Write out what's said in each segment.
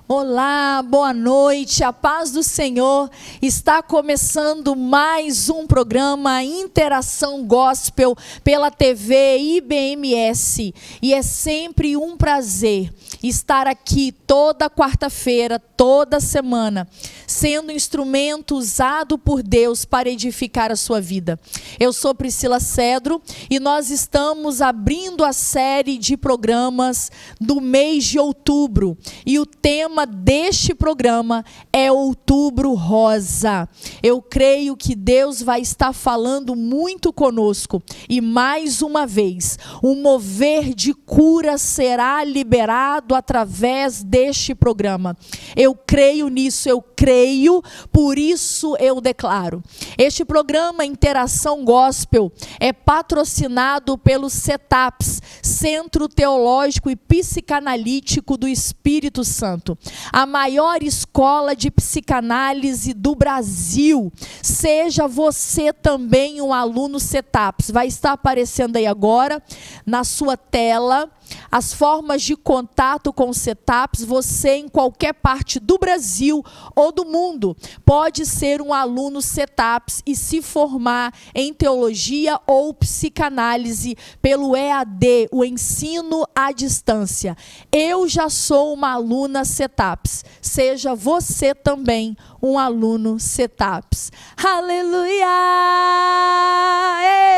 Olá, boa noite, a paz do Senhor. Está começando mais um programa Interação Gospel pela TV IBMS. E é sempre um prazer estar aqui toda quarta-feira, toda semana, sendo instrumento usado por Deus para edificar a sua vida. Eu sou Priscila Cedro e nós estamos abrindo a série de programas do mês de outubro. E o tema deste programa é Outubro Rosa. Eu creio que Deus vai estar falando muito conosco. E mais uma vez, um mover de cura será liberado através deste programa. Eu creio nisso, eu creio, por isso eu declaro. Este programa Interação Gospel é patrocinado pelo CETAPS, Centro Teológico e Psicanalítico do Espírito Santo, a maior escola de psicanálise do Brasil. Seja você também um aluno CETAPS. Vai estar aparecendo aí agora na sua tela as formas de contato com o CETAPS. Você, em qualquer parte do Brasil ou do mundo, pode ser um aluno CETAPS e se formar em teologia ou psicanálise pelo EAD, o ensino à distância. Eu já sou uma aluna CETAPS. Seja você também um aluno CETAPS. Aleluia!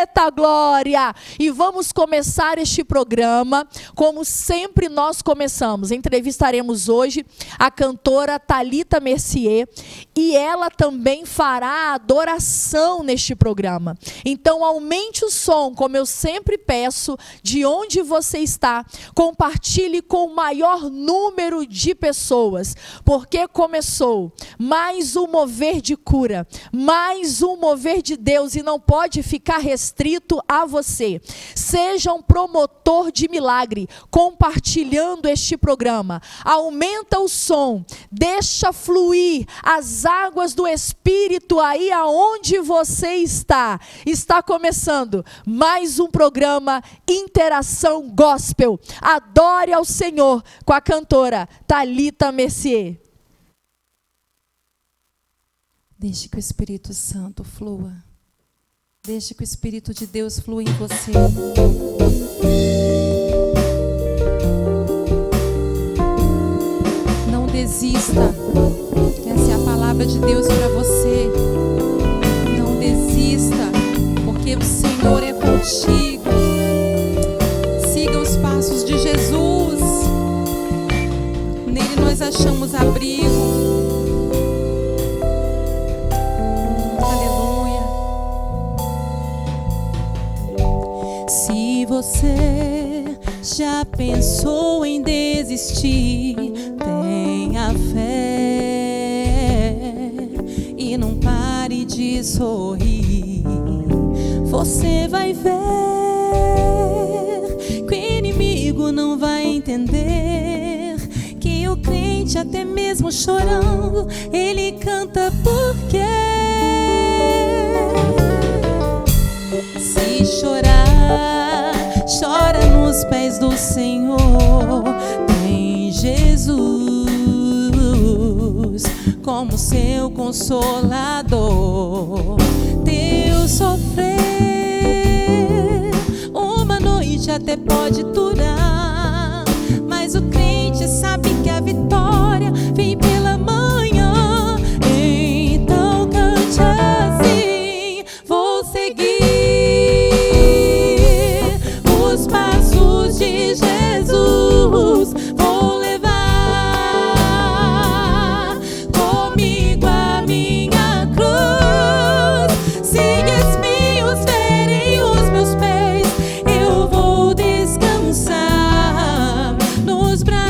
Eita glória! E vamos começar este programa como sempre nós começamos. Entrevistaremos hoje a cantora Thalita Mercier e ela também fará a adoração neste programa. Então aumente o som, como eu sempre peço, de onde você está. Compartilhe com o maior número de pessoas, porque começou mais um mover de cura, mais um mover de Deus e não pode ficar restrito a você. Seja um promotor de milagre, compartilhando este programa. Aumenta o som, deixa fluir as águas do Espírito aí aonde você está. Está começando mais um programa Interação Gospel. Adore ao Senhor com a cantora Thalita Mercier. Deixe que o Espírito Santo flua. Deixe que o Espírito de Deus flua em você. Não desista. Essa é a palavra de Deus para você. Não desista, porque o Senhor é contigo. Siga os passos de Jesus. Nele nós achamos abrigo. Se você já pensou em desistir, tenha fé e não pare de sorrir. Você vai ver que o inimigo não vai entender que o crente, até mesmo chorando, ele canta porque se chorar, chora nos pés do Senhor. Tem Jesus como seu consolador. Teu sofrer uma noite até pode durar, mas o crente sabe que a vitória vem pela manhã. Então cante assim: vou seguir de Jesus, vou levar comigo a minha cruz. Se espinhos ferem os meus pés, eu vou descansar nos braços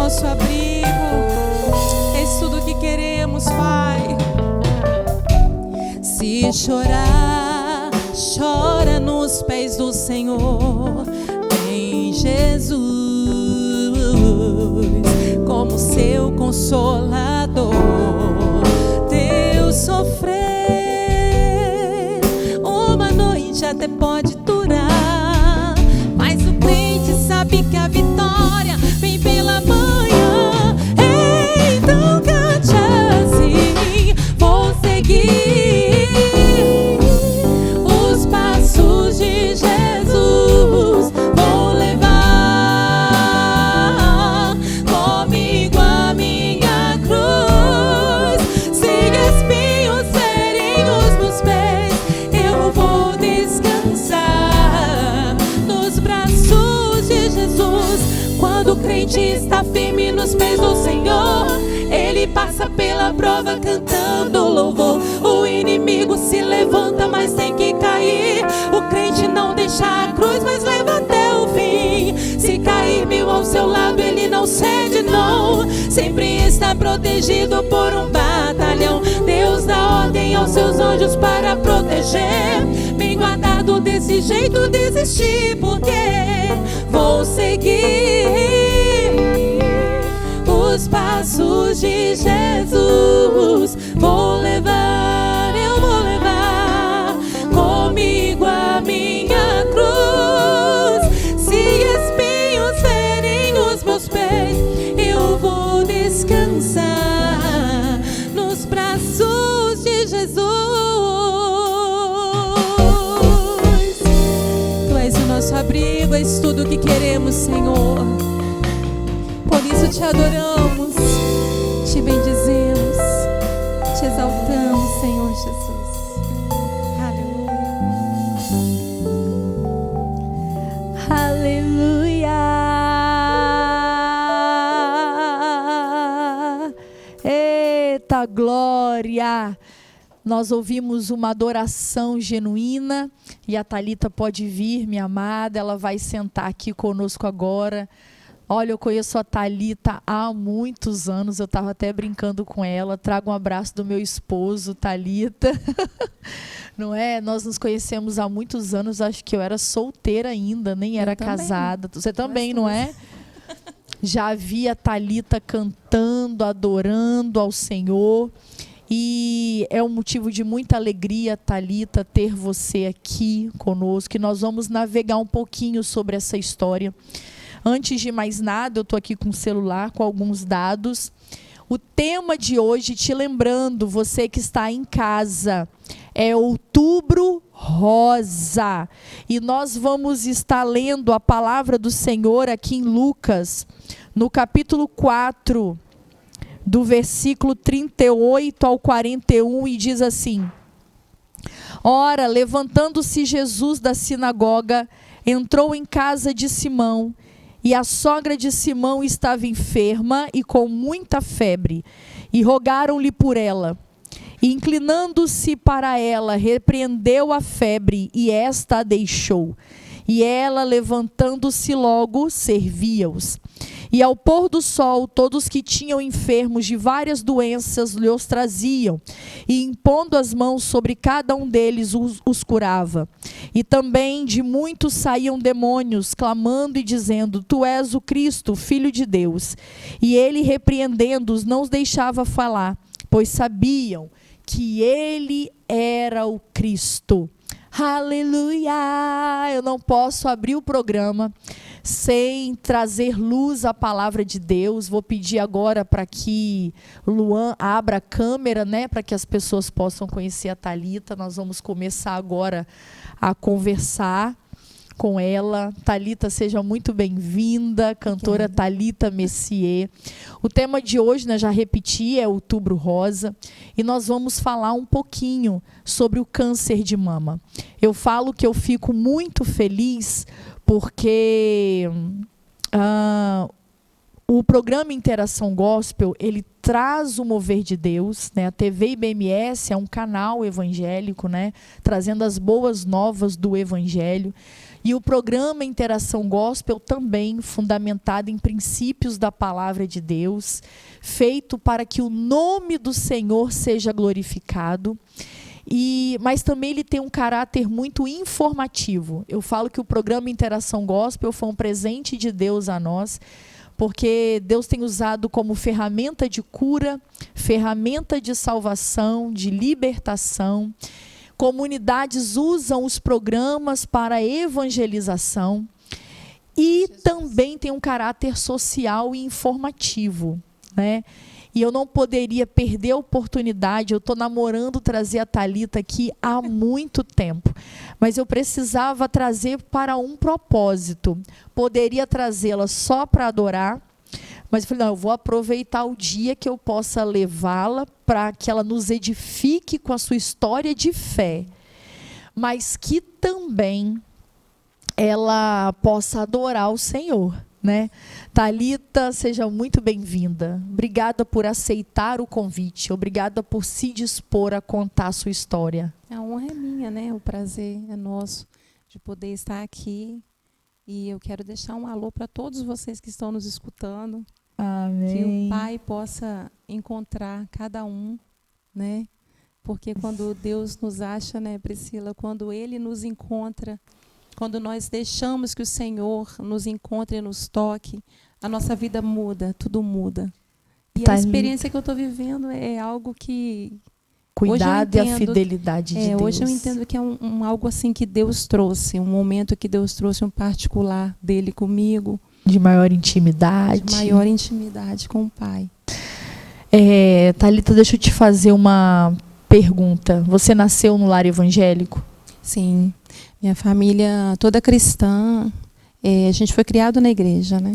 nosso abrigo, és tudo que queremos, Pai. Se chorar, chora nos pés do Senhor, em Jesus, como seu consolador. Teu sofrer, uma noite até pode durar, mas o crente sabe que a vitória vem pela manhã. Então cante assim: vou seguir os passos de Jesus, vou levar comigo a minha cruz. Se espinhos serem os meus pés, eu vou descansar nos braços de Jesus. Quando o crente está firme nos pés do Senhor, ele passa pela prova cantando louvor. O inimigo se levanta, mas tem que cair. O crente não deixa a cruz, mas leva até o fim. Se cair 1000 ao seu lado, ele não cede, não. Sempre está protegido por um batalhão. Deus dá ordem aos seus anjos para proteger. Bem guardado, desse jeito desisti, porque vou seguir os passos de Jesus. Vou levar, eu vou levar comigo a minha cruz. Se espinhos ferem os meus pés, eu vou descansar nos braços de Jesus. Tu és o nosso abrigo, és tudo o que queremos, Senhor. Por isso te adoramos, te bendizemos, te exaltamos, Senhor Jesus. Aleluia. Eita glória! Nós ouvimos uma adoração genuína e a Thalita pode vir, minha amada, ela vai sentar aqui conosco agora. Olha, eu conheço a Thalita há muitos anos, eu estava até brincando com ela. Trago um abraço do meu esposo, Thalita. Não é? Nós nos conhecemos há muitos anos, acho que eu era solteira ainda, nem era casada. Você também, não é? Já vi a Thalita cantando, adorando ao Senhor. E é um motivo de muita alegria, Thalita, ter você aqui conosco, que nós vamos navegar um pouquinho sobre essa história. Antes de mais nada, eu estou aqui com o celular, com alguns dados. O tema de hoje, te lembrando, você que está em casa, é Outubro Rosa. E nós vamos estar lendo a palavra do Senhor aqui em Lucas, no capítulo 4, do versículo 38 ao 41, e diz assim: Ora, levantando-se Jesus da sinagoga, entrou em casa de Simão, e a sogra de Simão estava enferma e com muita febre, e rogaram-lhe por ela. E inclinando-se para ela, repreendeu a febre, e esta a deixou. E ela, levantando-se logo, servia-os. E ao pôr do sol, todos que tinham enfermos de várias doenças lhes traziam, e impondo as mãos sobre cada um deles, os curava. E também de muitos saíam demônios, clamando e dizendo: Tu és o Cristo, Filho de Deus. E ele, repreendendo-os, não os deixava falar, pois sabiam que ele era o Cristo. Aleluia! Eu não posso abrir o programa sem trazer luz à palavra de Deus. Vou pedir agora para que Luan abra a câmera, né, para que as pessoas possam conhecer a Thalita. Nós vamos começar agora a conversar com ela. Thalita, seja muito bem-vinda, cantora Thalita Messier. O tema de hoje, né, já repeti, é Outubro Rosa, e nós vamos falar um pouquinho sobre o câncer de mama. Eu falo que eu fico muito feliz porque O programa Interação Gospel, ele traz o mover de Deus, né? A TV IBMS é um canal evangélico, né? Trazendo as boas novas do Evangelho. E o programa Interação Gospel também, fundamentado em princípios da palavra de Deus, feito para que o nome do Senhor seja glorificado. Mas também ele tem um caráter muito informativo. Eu falo que o programa Interação Gospel foi um presente de Deus a nós, porque Deus tem usado como ferramenta de cura, ferramenta de salvação, de libertação. Comunidades usam os programas para evangelização e também tem um caráter social e informativo, né? E eu não poderia perder a oportunidade, eu estou namorando trazer a Thalita aqui há muito tempo, mas eu precisava trazer para um propósito. Poderia trazê-la só para adorar, mas eu falei, não, eu vou aproveitar o dia que eu possa levá-la para que ela nos edifique com a sua história de fé, mas que também ela possa adorar o Senhor, né? Thalita, seja muito bem-vinda. Obrigada por aceitar o convite. Obrigada por se dispor a contar a sua história. A honra é minha, né? O prazer é nosso de poder estar aqui. E eu quero deixar um alô para todos vocês que estão nos escutando. Amém. Que o Pai possa encontrar cada um, né? Porque quando Deus nos acha, né, Priscila? Quando Ele nos encontra, quando nós deixamos que o Senhor nos encontre e nos toque, a nossa vida muda, tudo muda. E a experiência que eu estou vivendo é algo que... Cuidado e a fidelidade de Deus. Hoje eu entendo que é algo assim que Deus trouxe, um momento que Deus trouxe um particular dele comigo. De maior intimidade. De maior intimidade com o Pai. Thalita, deixa eu te fazer uma pergunta. Você nasceu no lar evangélico? Sim. Minha família toda cristã. A gente foi criado na igreja, né?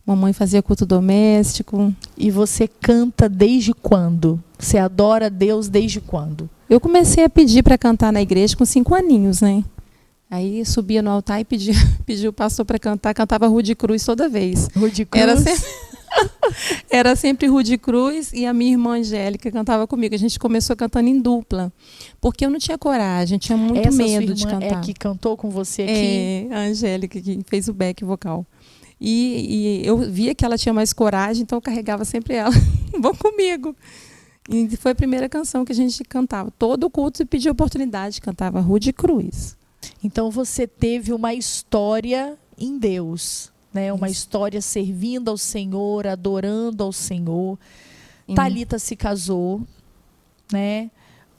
Mamãe fazia culto doméstico. E você canta desde quando? Você adora a Deus desde quando? Eu comecei a pedir para cantar na igreja com 5 aninhos, né? Aí subia no altar e pedia o pastor para cantar. Cantava Rude Cruz toda vez. Rude Cruz? Era sempre Rude Cruz e a minha irmã Angélica cantava comigo. A gente começou cantando em dupla. Porque eu não tinha coragem, tinha muito medo de cantar. É que cantou com você aqui? A Angélica que fez o back vocal. E eu via que ela tinha mais coragem, então eu carregava sempre ela. Vão comigo. E foi a primeira canção que a gente cantava. Todo o culto pedia oportunidade, cantava Rude Cruz. Então você teve uma história em Deus, né? Uma história servindo ao Senhor, adorando ao Senhor. Thalita se casou, né?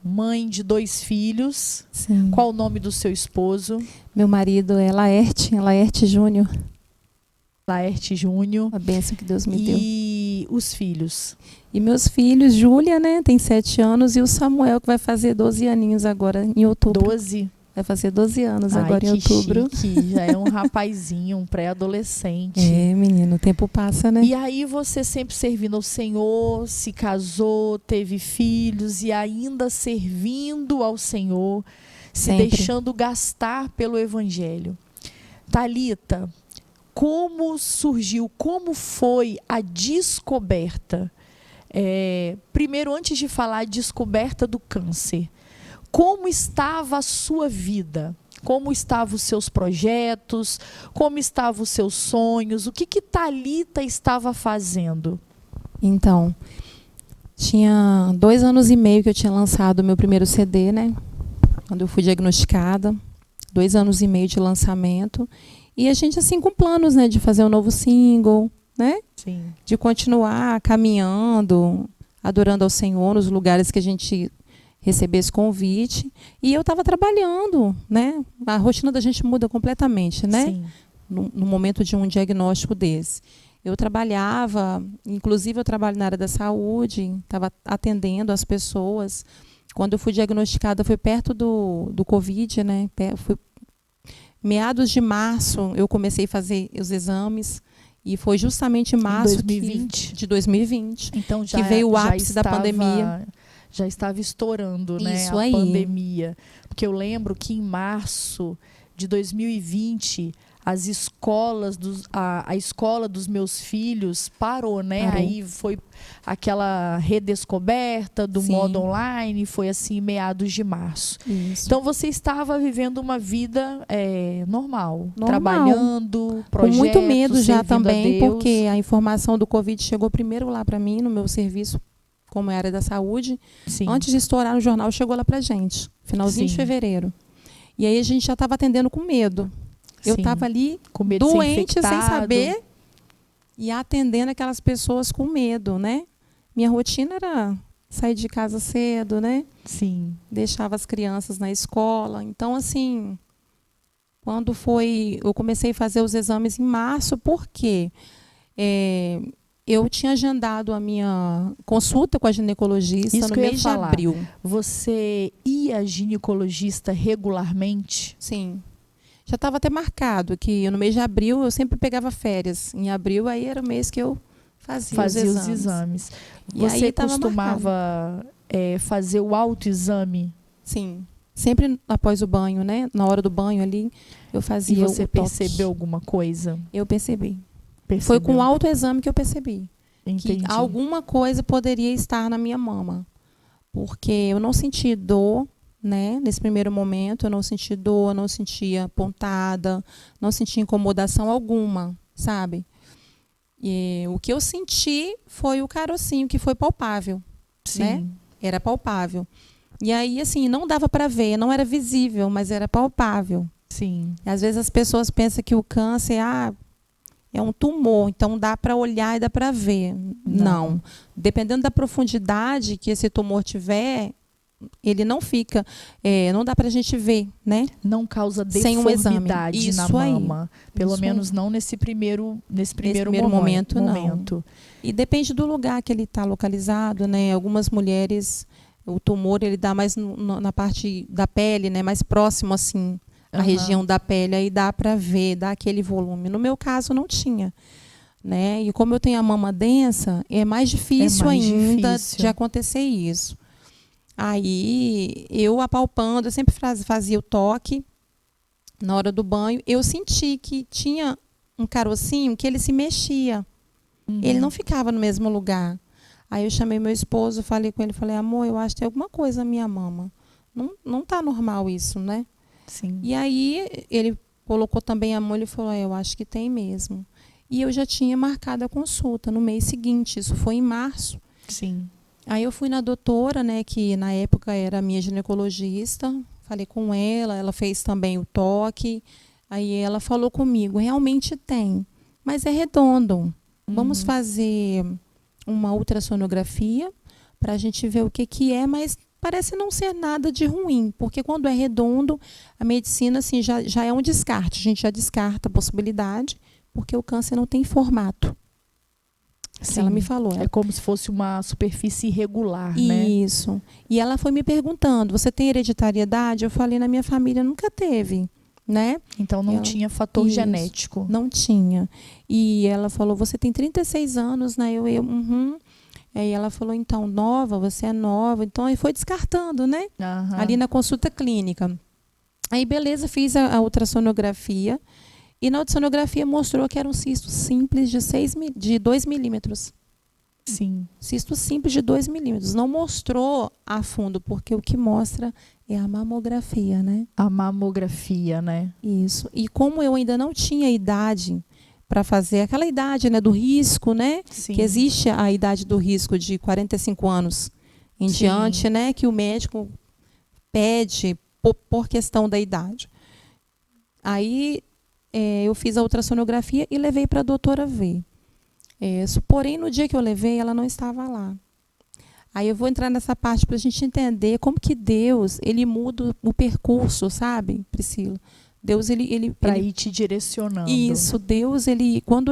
Mãe de 2 filhos. Sim. Qual o nome do seu esposo? Meu marido é Laerte Júnior. Laerte Júnior. A bênção que Deus me deu. E os filhos? E meus filhos, Júlia, né, tem 7 anos, e o Samuel, que vai fazer 12 aninhos agora, em outubro. 12? Vai fazer 12 anos agora em outubro. Chique. Já é um rapazinho, um pré-adolescente. Menino, o tempo passa, né? E aí você sempre servindo ao Senhor, se casou, teve filhos e ainda servindo ao Senhor, se deixando gastar pelo Evangelho. Thalita, como surgiu, como foi a descoberta? Primeiro, antes de falar a descoberta do câncer, como estava a sua vida? Como estavam os seus projetos? Como estavam os seus sonhos? O que Thalita estava fazendo? Então, tinha 2 anos e meio que eu tinha lançado o meu primeiro CD, né? Quando eu fui diagnosticada. 2 anos e meio de lançamento. E a gente, assim, com planos, né? De fazer um novo single, né? Sim. De continuar caminhando, adorando ao Senhor nos lugares que a gente recebesse convite. E eu estava trabalhando, né? A rotina da gente muda completamente, né? Sim. No momento de um diagnóstico desse. Eu trabalhava, inclusive eu trabalho na área da saúde, estava atendendo as pessoas. Quando eu fui diagnosticada foi perto do Covid, né? Foi meados de março eu comecei a fazer os exames. E foi justamente em março de 2020 então, que veio o ápice da pandemia. Já estava estourando, né, Isso a aí. pandemia. Porque eu lembro que em março de 2020, as escolas, a escola dos meus filhos parou, né? Parou. Aí foi aquela redescoberta do Sim. modo online, foi assim, em meados de março. Isso. Então você estava vivendo uma vida normal, Normal. trabalhando, Com projetos, muito medo já servindo a também, Deus. porque a informação do Covid chegou primeiro lá para mim, no meu serviço, como área da saúde. Sim. Antes de estourar no jornal, chegou lá para gente, finalzinho de Sim. fevereiro. E aí a gente já estava atendendo com medo. Eu Sim. estava ali Com medo de ser doente, sem infectado. saber, e atendendo aquelas pessoas com medo, né? Minha rotina era sair de casa cedo, né? Sim. Deixava as crianças na escola. Então, assim, quando foi... Eu comecei a fazer os exames em março, porque eu tinha agendado a minha consulta com a ginecologista Isso no que eu ia mês de falar. abril. Você ia a ginecologista regularmente? Sim. Já estava até marcado que no mês de abril eu sempre pegava férias. Em abril, aí era o mês que eu fazia os exames. E Você aí tava costumava fazer o autoexame? Sim. Sempre após o banho, né? Na hora do banho ali, eu fazia E você o toque. percebeu alguma coisa? Eu percebi. Percebeu? Foi com o autoexame que eu percebi. Entendi. Que alguma coisa poderia estar na minha mama. Porque eu não senti dor, né? Nesse primeiro momento, eu não senti dor, não sentia pontada, não senti incomodação alguma, sabe? E o que eu senti foi o carocinho, que foi palpável, Sim. né? Era palpável. E aí, assim, não dava para ver, não era visível, mas era palpável. Sim. E às vezes as pessoas pensam que o câncer é um tumor, então dá para olhar e dá para ver. Não. Dependendo da profundidade que esse tumor tiver, ele não fica, não dá para a gente ver, né? Não causa Sem um exame. deformidade na Isso aí. mama. Pelo Isso menos aí. não nesse primeiro momento, não. momento. E depende do lugar que ele está localizado, né? Algumas mulheres, o tumor ele dá mais na parte da pele, né? Mais próximo assim, a Aham. região da pele, aí dá para ver, dá aquele volume. No meu caso não tinha, né? E como eu tenho a mama densa, é mais difícil mais ainda difícil. de acontecer isso. Aí eu apalpando, eu sempre fazia o toque na hora do banho, eu senti que tinha um carocinho que ele se mexia. Uhum. Ele não ficava no mesmo lugar. Aí eu chamei meu esposo, falei com ele, falei, amor, eu acho que tem alguma coisa na minha mama. Não tá normal isso, né? Sim. E aí ele colocou também a mão e falou, eu acho que tem mesmo. E eu já tinha marcado a consulta no mês seguinte, isso foi em março. Sim. Aí eu fui na doutora, né, que na época era a minha ginecologista, falei com ela fez também o toque. Aí ela falou comigo, realmente tem, mas é redondo. Vamos fazer uma ultrassonografia para a gente ver o que é, mas parece não ser nada de ruim, porque quando é redondo, a medicina assim, já é um descarte, a gente já descarta a possibilidade, porque o câncer não tem formato. Sim. Ela me falou. É como se fosse uma superfície irregular, né? Isso. E ela foi me perguntando, você tem hereditariedade? Eu falei, na minha família nunca teve, né? Então não tinha fator Isso. genético. Não tinha. E ela falou, você tem 36 anos, né? Aí ela falou, então, nova, você é nova. Então, aí foi descartando, né? Aham. Ali na consulta clínica. Aí, beleza, fiz a ultrassonografia. E na ultrassonografia mostrou que era um cisto simples de 2 milímetros. Sim. Cisto simples de 2 milímetros. Não mostrou a fundo, porque o que mostra é a mamografia, né? A mamografia, né? Isso. E como eu ainda não tinha idade para fazer, aquela idade, né, do risco, né? Sim. Que existe a idade do risco de 45 anos em Sim. diante, né? Que o médico pede por questão da idade. Aí eu fiz a ultrassonografia e levei para a doutora ver. Porém, no dia que eu levei, ela não estava lá. Aí eu vou entrar nessa parte para a gente entender como que Deus, ele muda o percurso, sabe, Priscila? Deus, ele Para ir te direcionando. Isso, Deus, quando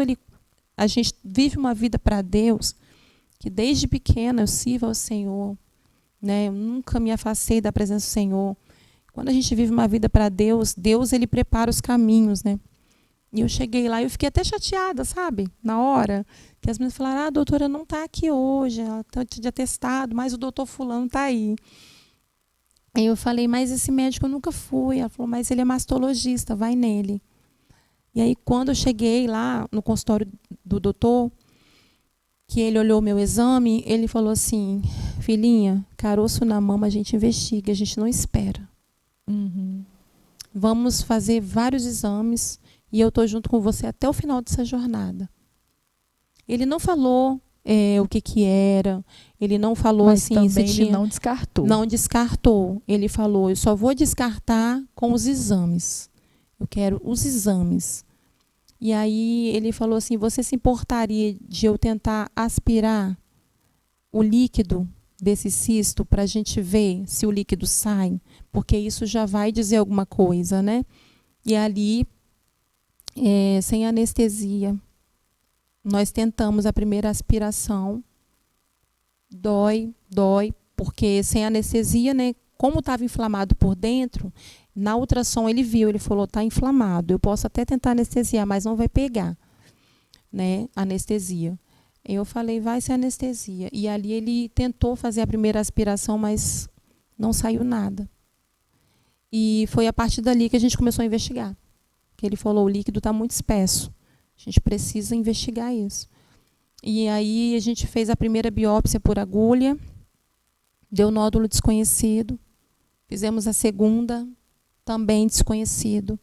a gente vive uma vida para Deus, que desde pequena eu sirvo ao Senhor, né? Eu nunca me afastei da presença do Senhor. Quando a gente vive uma vida para Deus, Deus, ele prepara os caminhos, né? E eu cheguei lá e eu fiquei até chateada, sabe? Na hora que as meninas falaram, a doutora não está aqui hoje, ela está de atestado, mas o doutor fulano está aí. Aí eu falei, mas esse médico eu nunca fui. Ela falou, mas ele é mastologista, vai nele. E aí, quando eu cheguei lá no consultório do doutor, que ele olhou meu exame, ele falou assim, filhinha, caroço na mama a gente investiga, a gente não espera. Uhum. Vamos fazer vários exames e eu estou junto com você até o final dessa jornada. Ele não falou o que era, ele não falou Mas assim... também se ele tinha... não descartou. Não descartou. Ele falou, eu só vou descartar com os exames. Eu quero os exames. E aí ele falou assim, você se importaria de eu tentar aspirar o líquido desse cisto para a gente ver se o líquido sai? Porque isso já vai dizer alguma coisa, né? E ali, sem anestesia, nós tentamos a primeira aspiração. Dói, porque sem anestesia, né? Como estava inflamado por dentro, na ultrassom ele viu, ele falou, está inflamado. Eu posso até tentar anestesiar, mas não vai pegar, né? Anestesia. Eu falei, vai ser anestesia. E ali ele tentou fazer a primeira aspiração, mas não saiu nada. E foi a partir dali que a gente começou a investigar. Que ele falou, o líquido está muito espesso. A gente precisa investigar isso. E aí a gente fez a primeira biópsia por agulha, deu nódulo desconhecido. Fizemos a segunda, também desconhecido.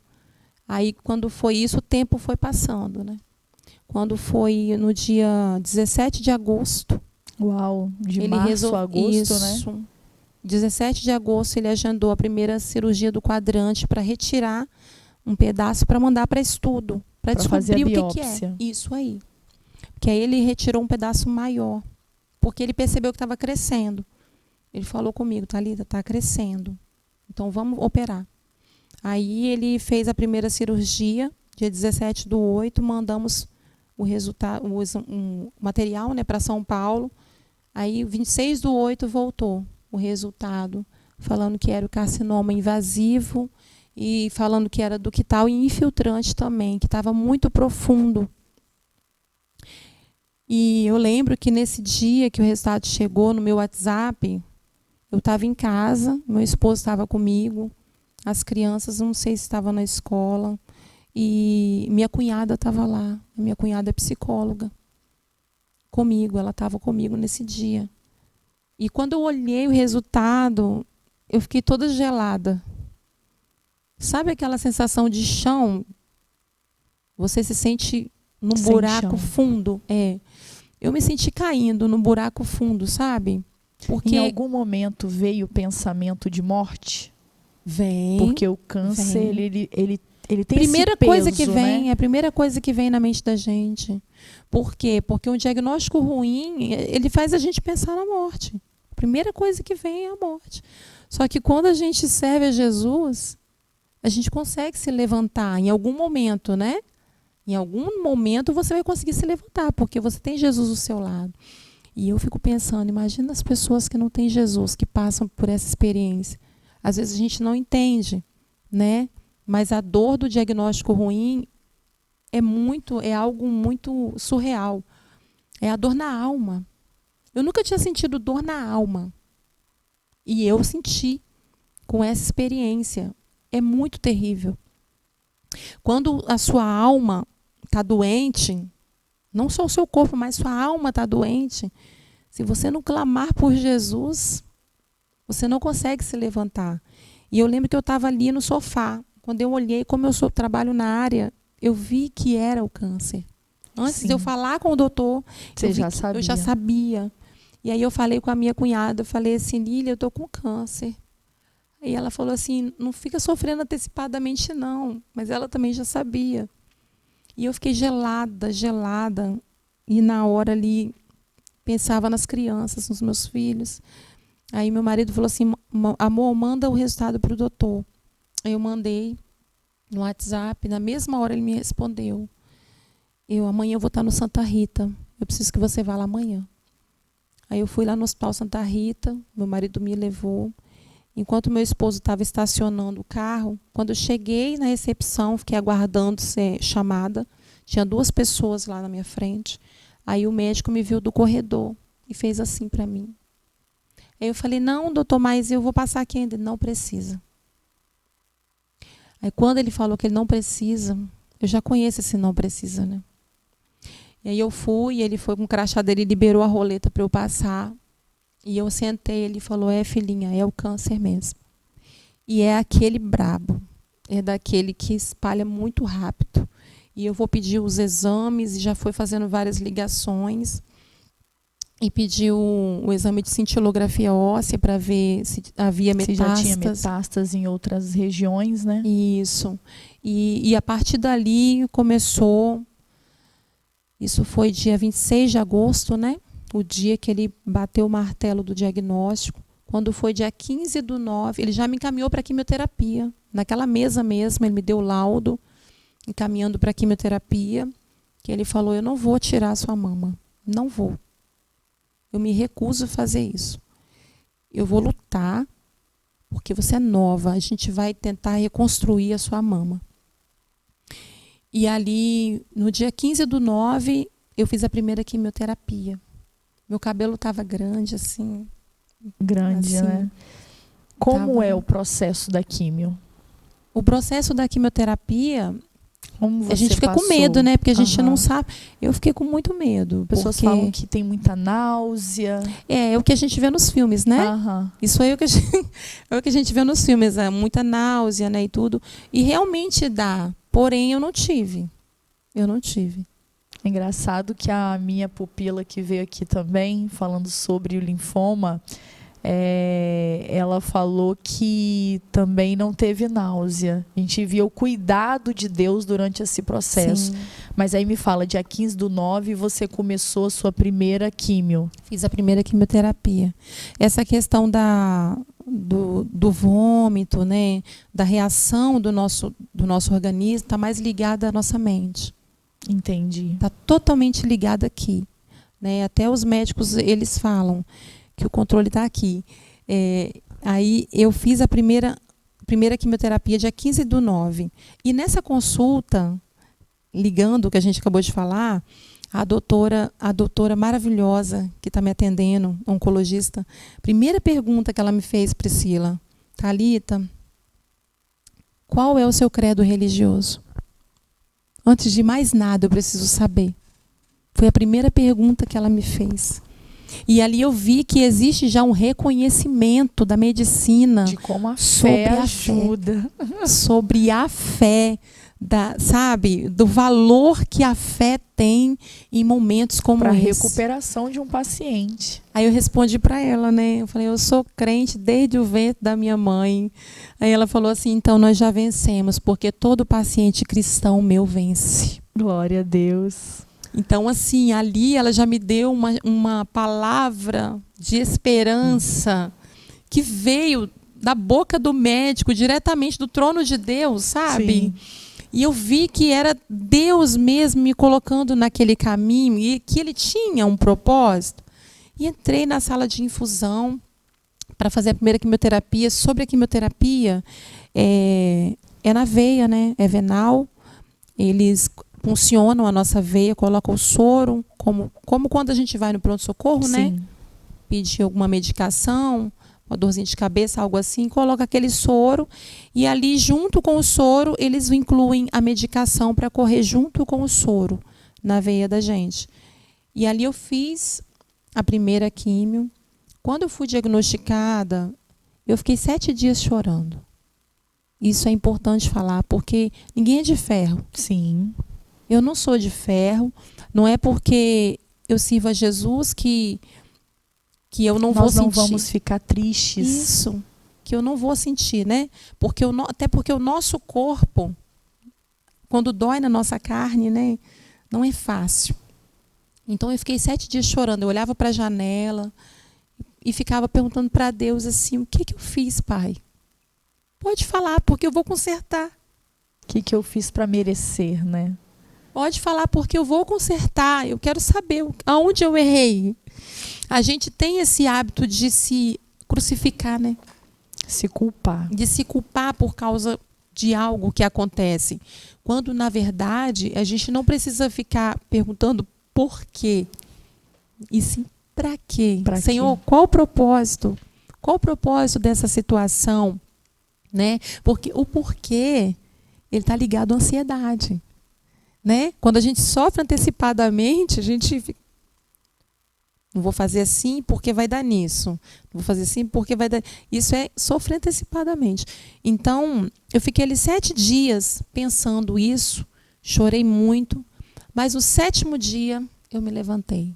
Aí, quando foi isso, o tempo foi passando, né? Quando foi no dia 17 de agosto... Uau, de ele março a agosto, isso, né? 17 de agosto, ele agendou a primeira cirurgia do quadrante para retirar um pedaço para mandar para estudo, para descobrir o que é. Isso aí. Porque aí ele retirou um pedaço maior, porque ele percebeu que estava crescendo. Ele falou comigo, Thalita, está crescendo, então vamos operar. Aí ele fez a primeira cirurgia, dia 17/8, mandamos o resultado, um material, né, para São Paulo. Aí, 26/8, voltou o resultado, falando que era o carcinoma invasivo e falando que era ductal e infiltrante também, que estava muito profundo. E eu lembro que nesse dia que o resultado chegou no meu WhatsApp, eu estava em casa, meu esposo estava comigo, as crianças, não sei se estavam na escola, e minha cunhada estava lá, minha cunhada é psicóloga, comigo, ela estava comigo nesse dia. E quando eu olhei o resultado, eu fiquei toda gelada. Sabe aquela sensação de chão? Você se sente num buraco fundo. Eu me senti caindo num buraco fundo, sabe? Porque em algum momento veio o pensamento de morte? Vem. Porque o câncer, ele tem primeira esse peso, coisa que vem, né? É a primeira coisa que vem na mente da gente. Por quê? Porque um diagnóstico ruim, ele faz a gente pensar na morte. A primeira coisa que vem é a morte. Só que quando a gente serve a Jesus, a gente consegue se levantar em algum momento, né? Em algum momento você vai conseguir se levantar, porque você tem Jesus do seu lado. E eu fico pensando, imagina as pessoas que não têm Jesus, que passam por essa experiência. Às vezes a gente não entende, né? Mas a dor do diagnóstico ruim é algo muito surreal. É a dor na alma. Eu nunca tinha sentido dor na alma. E eu senti com essa experiência. É muito terrível. Quando a sua alma está doente, não só o seu corpo, mas sua alma está doente, se você não clamar por Jesus, você não consegue se levantar. E eu lembro que eu estava ali no sofá. Quando eu olhei, como eu trabalho na área, eu vi que era o câncer. Antes de eu falar com o doutor, eu já sabia. E aí eu falei com a minha cunhada, eu falei assim, Lília, eu estou com câncer. E ela falou assim, não fica sofrendo antecipadamente não, mas ela também já sabia. E eu fiquei gelada. E na hora ali, pensava nas crianças, nos meus filhos. Aí meu marido falou assim, amor, manda o resultado para o doutor. Aí eu mandei no WhatsApp, na mesma hora ele me respondeu. Amanhã eu vou estar no Santa Rita, eu preciso que você vá lá amanhã. Aí eu fui lá no Hospital Santa Rita, meu marido me levou. Enquanto meu esposo estava estacionando o carro, quando eu cheguei na recepção, fiquei aguardando ser chamada, tinha 2 pessoas lá na minha frente. Aí o médico me viu do corredor e fez assim para mim. Aí eu falei, não, doutor, mas eu vou passar aqui ainda. Ele, não precisa. Aí quando ele falou que ele não precisa, eu já conheço esse não precisa, né? E aí eu fui, ele foi com o crachá dele e liberou a roleta para eu passar. E eu sentei, ele falou, filhinha, é o câncer mesmo. E é aquele brabo, é daquele que espalha muito rápido. E eu vou pedir os exames, e já foi fazendo várias ligações. E pediu o exame de cintilografia óssea para ver se havia metástase. Se já tinha metástase em outras regiões, né? Isso. E a partir dali começou... Isso foi dia 26 de agosto, né? O dia que ele bateu o martelo do diagnóstico. Quando foi dia 15/9, ele já me encaminhou para quimioterapia. Naquela mesa mesmo, ele me deu o laudo, encaminhando para quimioterapia, que ele falou, eu não vou tirar a sua mama. Não vou. Eu me recuso a fazer isso. Eu vou lutar, porque você é nova. A gente vai tentar reconstruir a sua mama. E ali, no dia 15/9, eu fiz a primeira quimioterapia. Meu cabelo estava grande, assim. Grande, assim, né? Como tava... é o processo da químio? O processo da quimioterapia... Como você a gente fica passou? com medo, né? Porque a gente não sabe. Eu fiquei com muito medo. Pessoas porque... falam que tem muita náusea. É o que a gente vê nos filmes, né? Isso aí é o que a gente vê nos filmes. É muita náusea, né? E tudo. E realmente dá. Porém, eu não tive. Eu não tive. É engraçado que a minha pupila que veio aqui também, falando sobre o linfoma, ela falou que também não teve náusea. A gente viu o cuidado de Deus durante esse processo. Sim. Mas aí me fala, dia 15/9 você começou a sua primeira químio. Fiz a primeira quimioterapia. Essa questão do vômito, né, da reação do nosso organismo, está mais ligada à nossa mente. Entendi. Está totalmente ligada aqui. Né? Até os médicos, eles falam que o controle está aqui. Aí eu fiz a primeira quimioterapia dia 15/9. E nessa consulta, ligando o que a gente acabou de falar, a doutora maravilhosa que está me atendendo, oncologista, primeira pergunta que ela me fez, Priscila, Thalita, qual é o seu credo religioso? Antes de mais nada, eu preciso saber. Foi a primeira pergunta que ela me fez. E ali eu vi que existe já um reconhecimento da medicina de como a fé ajuda. Sobre a fé, sabe? Do valor que a fé tem em momentos como esse. Para a recuperação de um paciente. Aí eu respondi para ela, né? Eu falei, eu sou crente desde o ventre da minha mãe. Aí ela falou assim, então nós já vencemos, porque todo paciente cristão meu vence. Glória a Deus. Então, assim, ali ela já me deu uma palavra de esperança que veio da boca do médico, diretamente do trono de Deus, sabe? Sim. E eu vi que era Deus mesmo me colocando naquele caminho e que ele tinha um propósito. E entrei na sala de infusão para fazer a primeira quimioterapia. Sobre a quimioterapia, é na veia, né? É venal. Eles funcionam a nossa veia, colocam o soro, como quando a gente vai no pronto-socorro, né? Pedir alguma medicação, uma dorzinha de cabeça, algo assim, coloca aquele soro e ali, junto com o soro, eles incluem a medicação para correr junto com o soro na veia da gente. E ali eu fiz a primeira químio. Quando eu fui diagnosticada, eu fiquei 7 dias chorando. Isso é importante falar, porque ninguém é de ferro. Sim. Eu não sou de ferro, não é porque eu sirvo a Jesus que eu não vou sentir. Nós não vamos ficar tristes. Isso, que eu não vou sentir, né? Até porque o nosso corpo, quando dói na nossa carne, né, não é fácil. Então eu fiquei 7 dias chorando, eu olhava para a janela e ficava perguntando para Deus assim, o que eu fiz, Pai? Pode falar, porque eu vou consertar. O que eu fiz para merecer, né? Pode falar, porque eu vou consertar. Eu quero saber aonde eu errei. A gente tem esse hábito de se crucificar, né? Se culpar. De se culpar por causa de algo que acontece. Quando, na verdade, a gente não precisa ficar perguntando por quê. E sim, Para quê? Pra Senhor, quê? qual o propósito? Qual o propósito dessa situação? Né? Porque o porquê, ele está ligado à ansiedade. Né? Quando a gente sofre antecipadamente, a gente fica, não vou fazer assim porque vai dar nisso. Não vou fazer assim porque vai dar... Isso é sofrer antecipadamente. Então, eu fiquei ali 7 dias pensando isso, chorei muito, mas no 7º dia eu me levantei.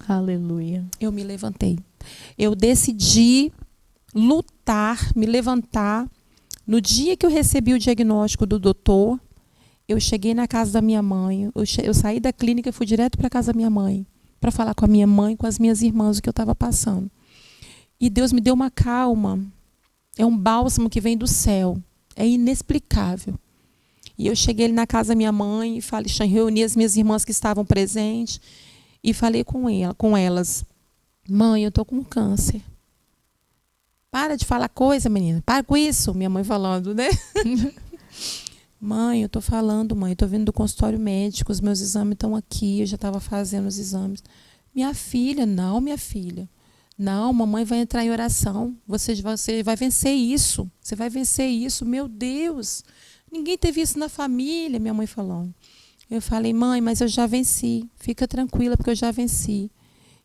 Aleluia. Eu me levantei. Eu decidi lutar, me levantar. No dia que eu recebi o diagnóstico do doutor, eu cheguei na casa da minha mãe. Eu saí da clínica e fui direto para a casa da minha mãe, para falar com a minha mãe, com as minhas irmãs, o que eu estava passando. E Deus me deu uma calma. É um bálsamo que vem do céu. É inexplicável. E eu cheguei na casa da minha mãe, reuni as minhas irmãs que estavam presentes e falei com elas: mãe, eu estou com câncer. Para de falar coisa, menina. Para com isso. Minha mãe falando, né? Mãe, eu estou falando, mãe. Eu estou vindo do consultório médico. Os meus exames estão aqui. Eu já estava fazendo os exames. Minha filha. Não, mamãe vai entrar em oração. Você vai vencer isso. Você vai vencer isso. Meu Deus. Ninguém teve isso na família, minha mãe falando. Eu falei: mãe, mas eu já venci. Fica tranquila, porque eu já venci.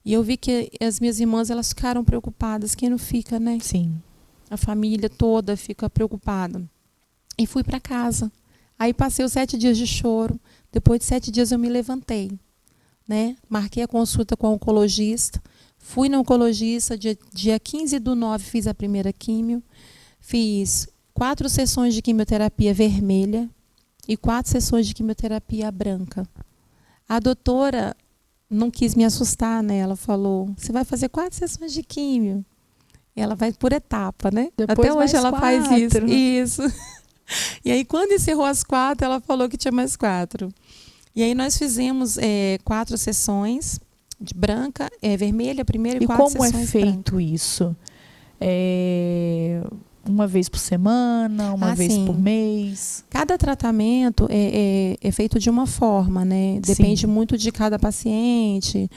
E eu vi que as minhas irmãs, elas ficaram preocupadas. Quem não fica, né? Sim. A família toda fica preocupada. E fui para casa. Aí passei os 7 dias de choro. Depois de 7 dias eu me levantei. Né? Marquei a consulta com o oncologista. Fui no oncologista, dia 15/9 fiz a primeira químio. Fiz 4 sessões de quimioterapia vermelha e 4 sessões de quimioterapia branca. A doutora não quis me assustar, né? Ela falou: você vai fazer 4 sessões de químio. Ela vai por etapa, né? Depois até hoje ela 4. faz isso. Isso. E aí, quando encerrou as 4, ela falou que tinha mais 4. E aí nós fizemos 4 sessões de branca, vermelha, primeiro, e 4 como sessões é feito branca. Isso? Uma vez por semana, uma vez sim. por mês? Cada tratamento é feito de uma forma, né? Depende muito de cada paciente.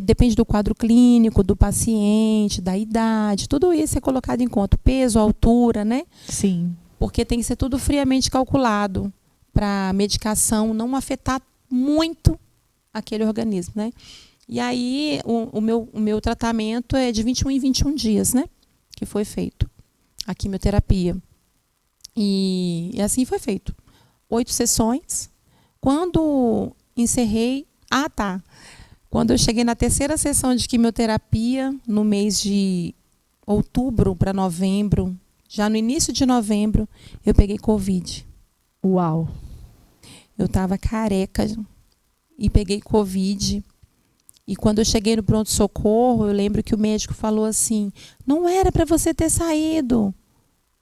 Depende do quadro clínico do paciente, da idade. Tudo isso é colocado em conta. Peso, altura, né? Sim. Porque tem que ser tudo friamente calculado para a medicação não afetar muito aquele organismo, né? E aí o meu tratamento é de 21 em 21 dias, né? Que foi feito a quimioterapia. E assim foi feito. 8 sessões. Quando encerrei... Quando eu cheguei na 3ª sessão de quimioterapia, no mês de outubro para novembro, já no início de novembro, eu peguei Covid. Uau! Eu estava careca e peguei Covid. E quando eu cheguei no pronto-socorro, eu lembro que o médico falou assim: não era para você ter saído.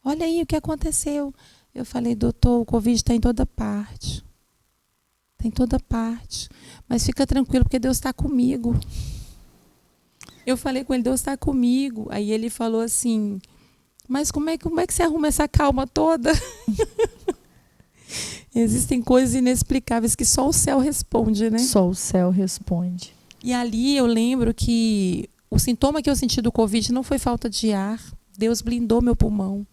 Olha aí o que aconteceu. Eu falei: doutor, o Covid está em toda parte. Está em toda parte. Mas fica tranquilo, porque Deus está comigo. Eu falei com ele: Deus está comigo. Aí ele falou assim: mas como é que você arruma essa calma toda? Existem coisas inexplicáveis que só o céu responde, né? Só o céu responde. E ali eu lembro que o sintoma que eu senti do Covid não foi falta de ar. Deus blindou meu pulmão.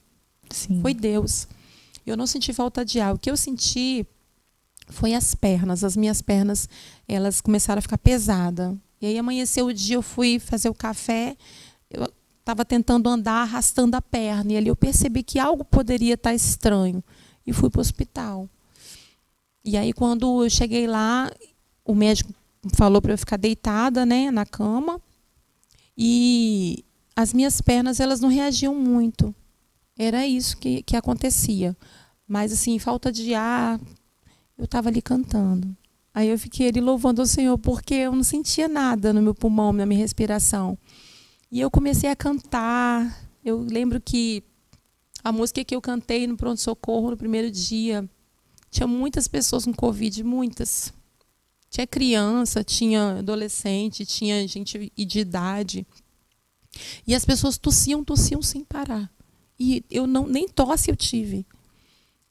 Sim. Foi Deus. Eu não senti falta de ar. O que eu senti foi as pernas. As minhas pernas, elas começaram a ficar pesadas. E aí amanheceu o dia, eu fui fazer o café. Eu estava tentando andar, arrastando a perna. E ali eu percebi que algo poderia estar estranho. E fui para o hospital. E aí quando eu cheguei lá, o médico falou para eu ficar deitada, né, na cama. E as minhas pernas, elas não reagiam muito. Era isso que acontecia. Mas assim, falta de ar, eu estava ali cantando. Aí eu fiquei ali louvando ao Senhor, porque eu não sentia nada no meu pulmão, na minha respiração. E eu comecei a cantar. Eu lembro que a música que eu cantei no pronto-socorro no primeiro dia, tinha muitas pessoas com Covid, muitas. Tinha criança, tinha adolescente, tinha gente de idade. E as pessoas tossiam sem parar. E eu nem tosse eu tive.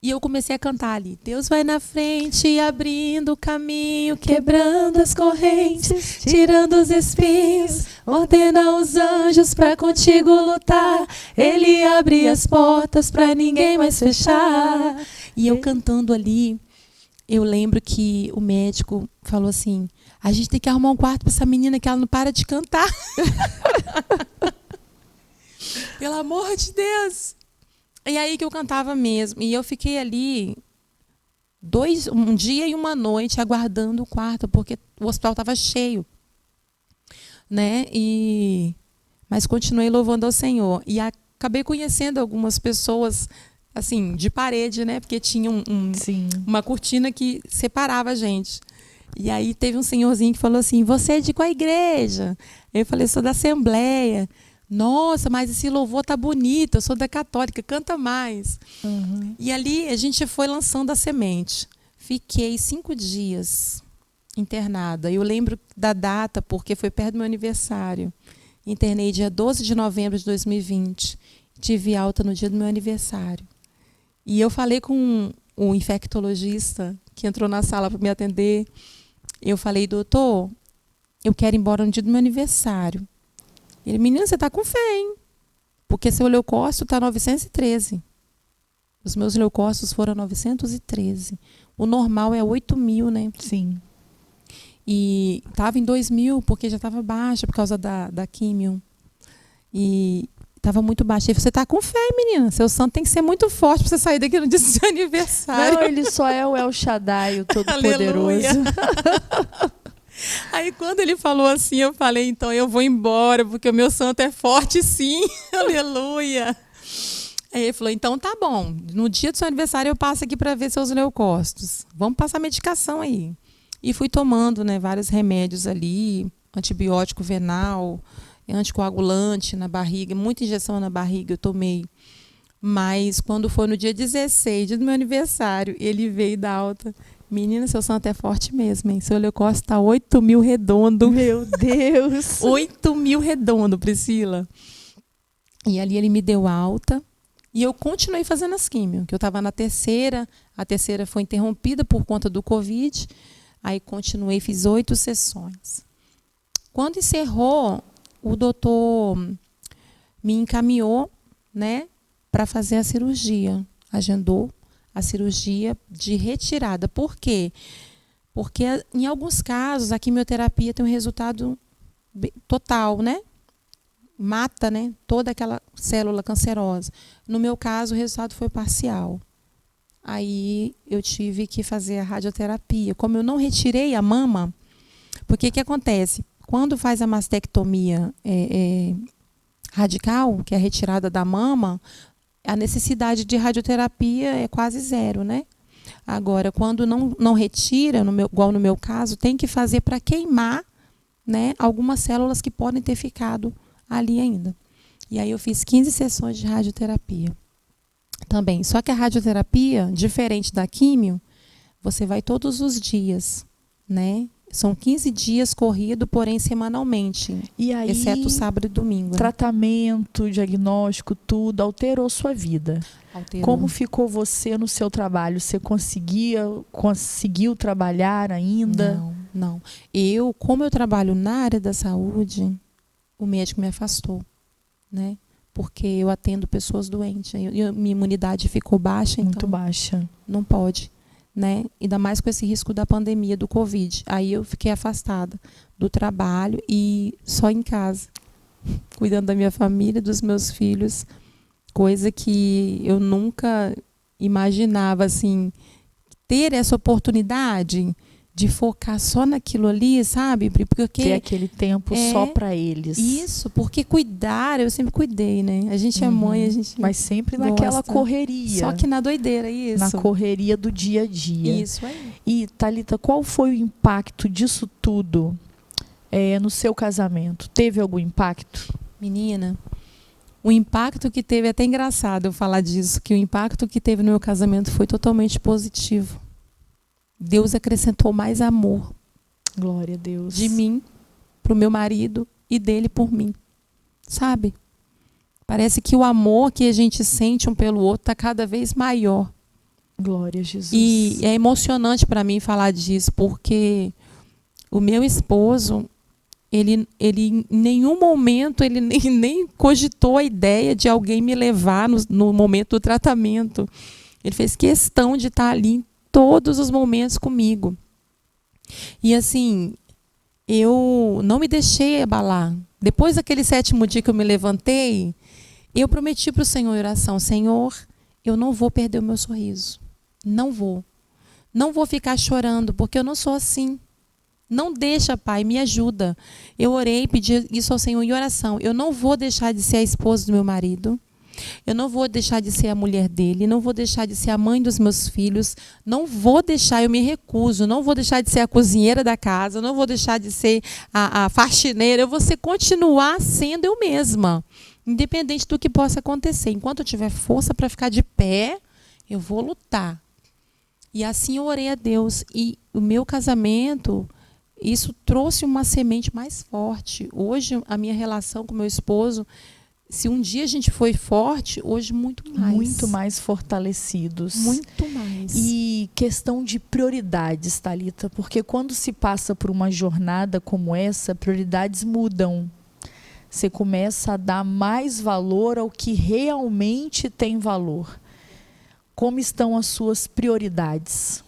E eu comecei a cantar ali. Deus vai na frente, abrindo o caminho, quebrando as correntes, tirando os espinhos, ordena os anjos para contigo lutar. Ele abre as portas para ninguém mais fechar. E eu cantando ali, eu lembro que o médico falou assim, a gente tem que arrumar um quarto para essa menina que ela não para de cantar. Pelo amor de Deus. E aí que eu cantava mesmo. E eu fiquei ali um dia e uma noite aguardando o quarto, porque o hospital estava cheio. Né? Mas continuei louvando ao Senhor. E acabei conhecendo algumas pessoas assim, de parede, né? Porque tinha uma cortina que separava a gente. E aí teve um senhorzinho que falou assim, você é de qual igreja? Eu falei, sou da Assembleia. Nossa, mas esse louvor tá bonito, eu sou da Católica, canta mais. Uhum. E ali a gente foi lançando a semente. Fiquei 5 dias internada. Eu lembro da data porque foi perto do meu aniversário. Internei dia 12 de novembro de 2020. Tive alta no dia do meu aniversário. E eu falei com o infectologista que entrou na sala para me atender. Eu falei, doutor, eu quero ir embora no dia do meu aniversário. Ele, menina, você está com fé, hein? Porque seu leucócito está 913. Os meus leucócitos foram 913. O normal é 8.000, né? Sim. E estava em 2.000, porque já estava baixa por causa da químio. E estava muito baixa. Ele falou, você está com fé, menina? Seu santo tem que ser muito forte para você sair daqui no dia do seu aniversário. Não, ele só é o El Shaddai, o Todo-Poderoso. Aí quando ele falou assim, eu falei, então eu vou embora, porque o meu santo é forte sim, aleluia. Aí ele falou, então tá bom, no dia do seu aniversário eu passo aqui para ver seus leucócitos, vamos passar medicação aí. E fui tomando, né, vários remédios ali, antibiótico venal, anticoagulante na barriga, muita injeção na barriga eu tomei. Mas quando foi no dia 16, dia do meu aniversário, ele veio da alta. Menina, seu santo é forte mesmo, hein? Seu leucócito está 8.000 redondo. Meu Deus! 8.000 redondo, Priscila. E ali ele me deu alta. E eu continuei fazendo as químio, que eu estava na terceira. A terceira foi interrompida por conta do Covid. Aí continuei, fiz 8 sessões. Quando encerrou, o doutor me encaminhou, né, para fazer a cirurgia. Agendou a cirurgia de retirada. Por quê? Porque em alguns casos a quimioterapia tem um resultado total, né? Mata, né, toda aquela célula cancerosa. No meu caso, o resultado foi parcial. Aí eu tive que fazer a radioterapia. Como eu não retirei a mama, porque o que acontece? Quando faz a mastectomia radical, que é a retirada da mama, a necessidade de radioterapia é quase zero, né? Agora, quando não retira, igual no meu caso, tem que fazer para queimar, né, algumas células que podem ter ficado ali ainda. E aí eu fiz 15 sessões de radioterapia também. Só que a radioterapia, diferente da químio, você vai todos os dias, né? São 15 dias corrido, porém semanalmente, e aí, exceto sábado e domingo. Tratamento, diagnóstico, tudo alterou sua vida. Alterou. Como ficou você no seu trabalho? Você conseguiu trabalhar ainda? Não. Como eu trabalho na área da saúde, o médico me afastou, né? Porque eu atendo pessoas doentes. Minha imunidade ficou baixa. Muito então baixa. Não pode. Né? Ainda mais com esse risco da pandemia, do Covid. Aí eu fiquei afastada do trabalho e só em casa, cuidando da minha família, dos meus filhos, coisa que eu nunca imaginava, assim, ter essa oportunidade de focar só naquilo ali, sabe? Porque ter aquele tempo só para eles. Isso, porque cuidar, eu sempre cuidei, né? A gente é mãe, a gente mas sempre gosta. Naquela correria. Só que na doideira, isso. Na correria do dia a dia. Isso aí. E, Thalita, qual foi o impacto disso tudo no seu casamento? Teve algum impacto? Menina, o impacto que teve, é até engraçado eu falar disso, que o impacto que teve no meu casamento foi totalmente positivo. Deus acrescentou mais amor. Glória a Deus. De mim para o meu marido e dele por mim. Sabe? Parece que o amor que a gente sente um pelo outro está cada vez maior. Glória a Jesus. E é emocionante para mim falar disso, porque o meu esposo, ele em nenhum momento, ele nem cogitou a ideia de alguém me levar no momento do tratamento. Ele fez questão de estar ali em todos os momentos comigo. E assim, eu não me deixei abalar. Depois daquele 7º dia que eu me levantei, eu prometi para o Senhor em oração: Senhor, eu não vou perder o meu sorriso. Não vou. Não vou ficar chorando, porque eu não sou assim. Não deixa, Pai, me ajuda. Eu orei, pedi isso ao Senhor em oração. Eu não vou deixar de ser a esposa do meu marido. Eu não vou deixar de ser a mulher dele. Não vou deixar de ser a mãe dos meus filhos. Não vou deixar, eu me recuso. Não vou deixar de ser a cozinheira da casa. Não vou deixar de ser a faxineira. Eu vou continuar sendo eu mesma, independente do que possa acontecer. Enquanto eu tiver força para ficar de pé, eu vou lutar. E assim eu orei a Deus. E o meu casamento, isso trouxe uma semente mais forte. Hoje, a minha relação com meu esposo, se um dia a gente foi forte, hoje muito mais. Muito mais fortalecidos. Muito mais. E questão de prioridades, Thalita, porque quando se passa por uma jornada como essa, prioridades mudam. Você começa a dar mais valor ao que realmente tem valor. Como estão as suas prioridades?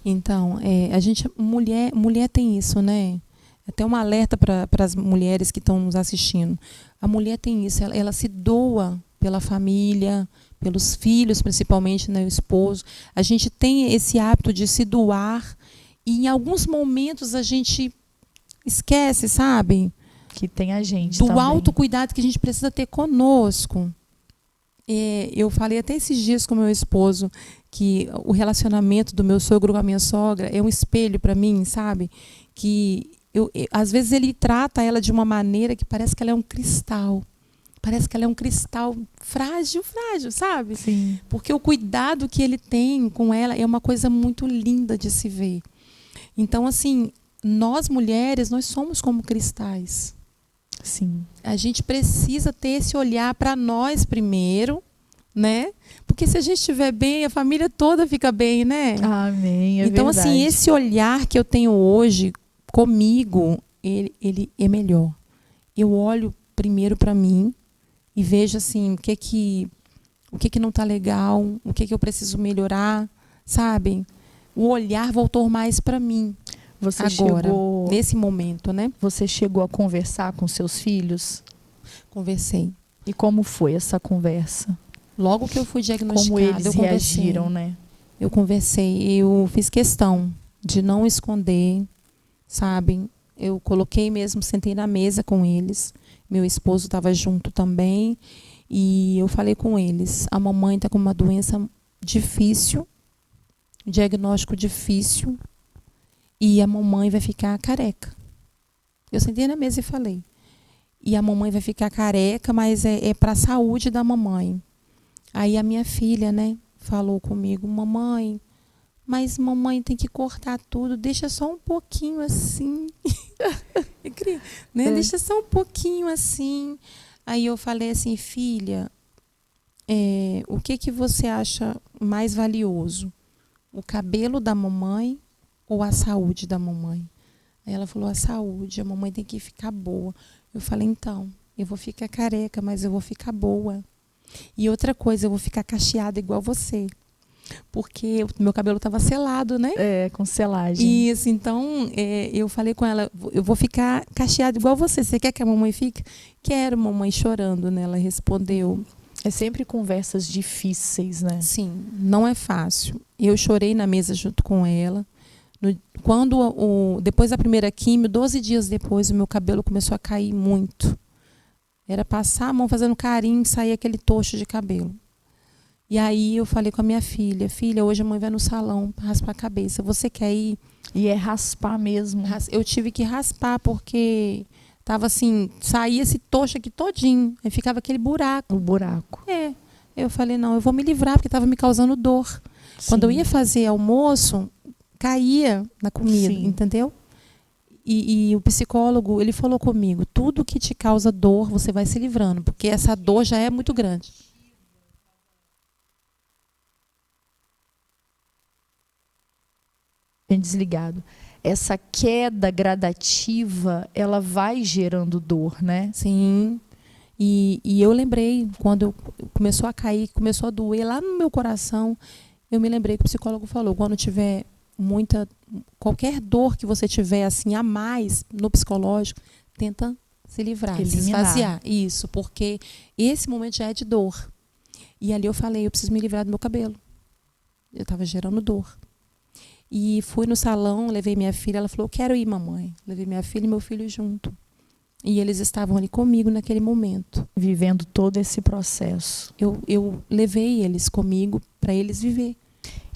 Então, a gente, mulher tem isso, né? Até um alerta para as mulheres que estão nos assistindo. A mulher tem isso, ela se doa pela família, pelos filhos, principalmente, né, o esposo. A gente tem esse hábito de se doar e em alguns momentos a gente esquece, sabe? Que tem a gente do também. autocuidado que a gente precisa ter conosco. Eu falei até esses dias com meu esposo que o relacionamento do meu sogro com a minha sogra é um espelho para mim, sabe? Que às vezes ele trata ela de uma maneira que parece que ela é um cristal. Parece que ela é um cristal frágil, sabe? Sim. Porque o cuidado que ele tem com ela é uma coisa muito linda de se ver. Então, assim, nós mulheres, nós somos como cristais. Sim. A gente precisa ter esse olhar para nós primeiro, né? Porque se a gente estiver bem, a família toda fica bem, né? Amém, então, verdade. assim, esse olhar que eu tenho hoje comigo, ele é melhor. Eu olho primeiro para mim e vejo assim, o que não está legal, o que eu preciso melhorar, sabe? O olhar voltou mais para mim. Você agora, chegou, nesse momento, né? Você chegou a conversar com seus filhos? Conversei. E como foi essa conversa? Logo que eu fui diagnosticada, como eles reagiram, né? Eu conversei, eu fiz questão de não esconder, sabe? Eu coloquei mesmo, sentei na mesa com eles. Meu esposo estava junto também. E eu falei com eles, a mamãe está com uma doença difícil, diagnóstico difícil, e a mamãe vai ficar careca. Eu sentei na mesa e falei. E a mamãe vai ficar careca, mas é para a saúde da mamãe. Aí a minha filha, né, falou comigo, mamãe, mas mamãe tem que cortar tudo, deixa só um pouquinho assim. Né? Deixa só um pouquinho assim. Aí eu falei assim, filha, o que você acha mais valioso? O cabelo da mamãe ou a saúde da mamãe? Aí ela falou, a saúde, a mamãe tem que ficar boa. Eu falei, então, eu vou ficar careca, mas eu vou ficar boa. E outra coisa, eu vou ficar cacheada igual você. Porque o meu cabelo estava selado, né? Com selagem. Isso, então eu falei com ela, eu vou ficar cacheada igual você. Você quer que a mamãe fique? Quero, mamãe, chorando, né? Ela respondeu. É sempre conversas difíceis, né? Sim, não é fácil. Eu chorei na mesa junto com ela. Depois da primeira químio, 12 dias depois, o meu cabelo começou a cair muito. Era passar a mão fazendo carinho e sair aquele tocho de cabelo. E aí eu falei com a minha filha, hoje a mãe vai no salão raspar a cabeça. Você quer ir? E é raspar mesmo. Eu tive que raspar porque tava assim, saía esse tocho aqui todinho. Aí ficava aquele buraco. O buraco. Eu falei, não, eu vou me livrar porque estava me causando dor. Sim. Quando eu ia fazer almoço, caía na comida, sim, entendeu? E o psicólogo, ele falou comigo, tudo que te causa dor, você vai se livrando, porque essa dor já é muito grande. bem desligado. Essa queda gradativa, ela vai gerando dor, né? Sim. E eu lembrei, quando começou a cair, começou a doer lá no meu coração, eu me lembrei que o psicólogo falou, quando tiver qualquer dor que você tiver assim a mais no psicológico, tenta se livrar, se esvaziar. Isso, porque esse momento já é de dor. E ali eu falei, eu preciso me livrar do meu cabelo. Eu estava gerando dor. E fui no salão, levei minha filha, ela falou, eu quero ir, mamãe. Levei minha filha e meu filho junto. E eles estavam ali comigo naquele momento. Vivendo todo esse processo. Eu levei eles comigo para eles viver.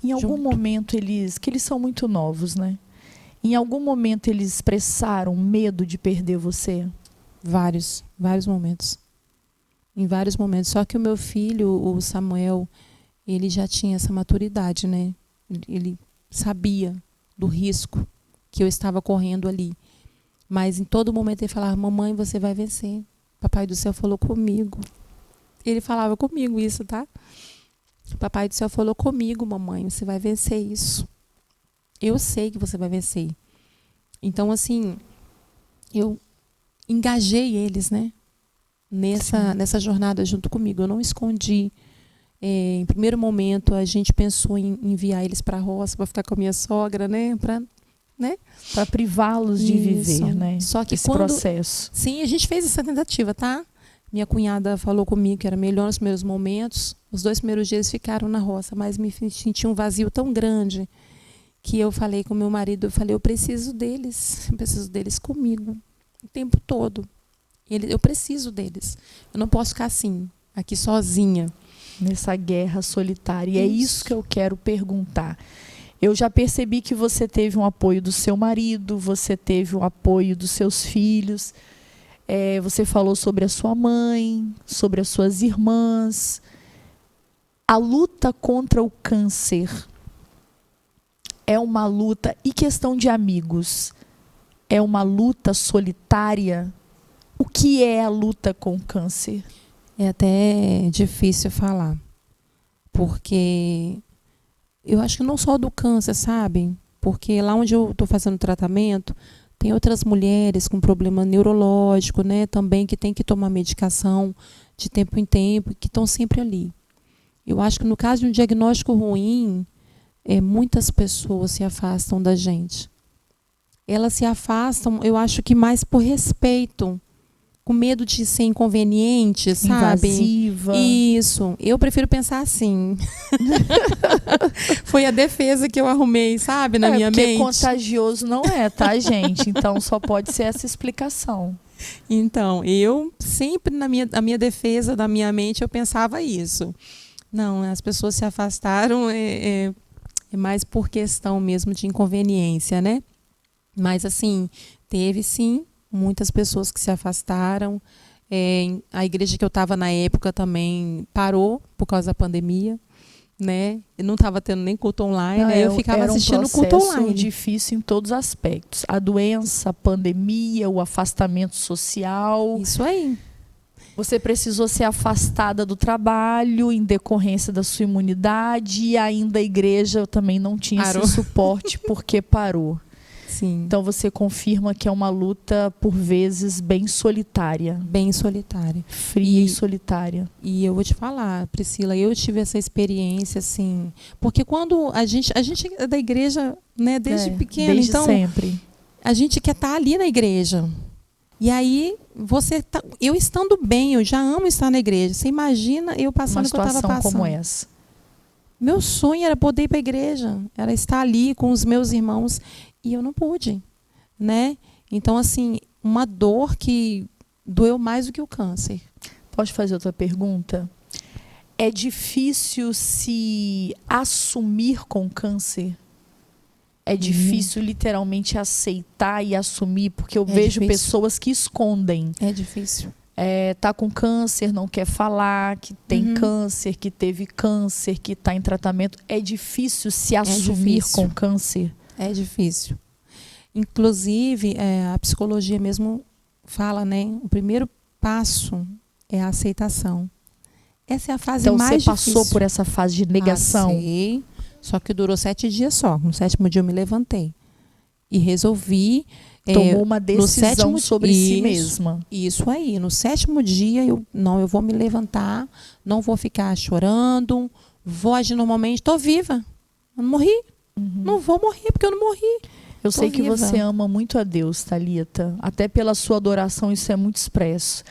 Em algum momento que eles são muito novos, né? Em algum momento eles expressaram medo de perder você? Vários momentos. Em vários momentos. Só que o meu filho, o Samuel, ele já tinha essa maturidade, né? Ele sabia do risco que eu estava correndo ali. Mas em todo momento ele falava, mamãe, você vai vencer. Papai do céu falou comigo. Ele falava comigo isso, tá? Papai do céu falou comigo, mamãe, você vai vencer isso. Eu sei que você vai vencer. Então, assim, eu engajei eles, né? Nessa jornada junto comigo. Eu não escondi. Em primeiro momento, a gente pensou em enviar eles para a roça, para ficar com a minha sogra, né? Para privá-los de viver, né? Só que esse processo. Sim, a gente fez essa tentativa, tá? Minha cunhada falou comigo que era melhor nos primeiros momentos. Os 2 primeiros dias ficaram na roça, mas me senti um vazio tão grande que eu falei com meu marido, eu preciso deles comigo o tempo todo. Eu preciso deles. Eu não posso ficar assim, aqui sozinha. Nessa guerra solitária. E é isso que eu quero perguntar. Eu já percebi que você teve um apoio do seu marido, você teve um apoio dos seus filhos. Você falou sobre a sua mãe, sobre as suas irmãs. A luta contra o câncer é uma luta, e questão de amigos, é uma luta solitária? O que é a luta com o câncer? É até difícil falar, porque eu acho que não só do câncer, sabe? Porque lá onde eu estou fazendo tratamento, tem outras mulheres com problema neurológico, né? Também que tem que tomar medicação de tempo em tempo, que estão sempre ali. Eu acho que no caso de um diagnóstico ruim, muitas pessoas se afastam da gente. Elas se afastam, eu acho que mais por respeito, com medo de ser inconveniente, sabe? Invasiva. Isso. Eu prefiro pensar assim. Foi a defesa que eu arrumei, sabe? Na minha mente. Porque contagioso não é, tá, gente? Então só pode ser essa explicação. Então, eu sempre na minha defesa da minha mente eu pensava isso. Não, as pessoas se afastaram é mais por questão mesmo de inconveniência, né? Mas assim, teve sim muitas pessoas que se afastaram. A igreja que eu estava na época também parou por causa da pandemia, né? Eu não estava tendo nem culto online, né? Eu ficava assistindo culto online. Era um processo difícil em todos os aspectos. A doença, a pandemia, o afastamento social. Isso aí. Você precisou ser afastada do trabalho em decorrência da sua imunidade, e ainda a igreja também não tinha esse suporte porque parou. Sim. Então você confirma que é uma luta, por vezes, bem solitária. Bem solitária. Fria e solitária. E eu vou te falar, Priscila, eu tive essa experiência, assim, porque quando a gente é da igreja, né, desde pequeno, desde então sempre. A gente quer estar ali na igreja. E aí, eu estando bem, eu já amo estar na igreja. Você imagina eu passando o que eu estava passando. Uma situação como essa. Meu sonho era poder ir para a igreja, era estar ali com os meus irmãos, e eu não pude, né? Então, assim, uma dor que doeu mais do que o câncer. Posso fazer outra pergunta? É difícil se assumir com câncer? É difícil literalmente aceitar e assumir, porque eu vejo pessoas que escondem. É difícil. Tá com câncer, não quer falar que tem câncer, que teve câncer, que está em tratamento. É difícil se assumir com câncer? É difícil. Inclusive, a psicologia mesmo fala, né? O primeiro passo é a aceitação. Essa é a fase mais difícil. Então você passou por essa fase de negação? Passei. Só que durou 7 dias só. No 7º dia eu me levantei. E resolvi... Tomou uma decisão no 7º, sobre si mesma. Isso aí. No 7º dia, eu vou me levantar, não vou ficar chorando, vou agir normalmente. Estou viva. Eu não morri. Não vou morrer porque eu não morri. Eu sei que você ama muito a Deus, Thalita. Até pela sua adoração isso é muito expresso.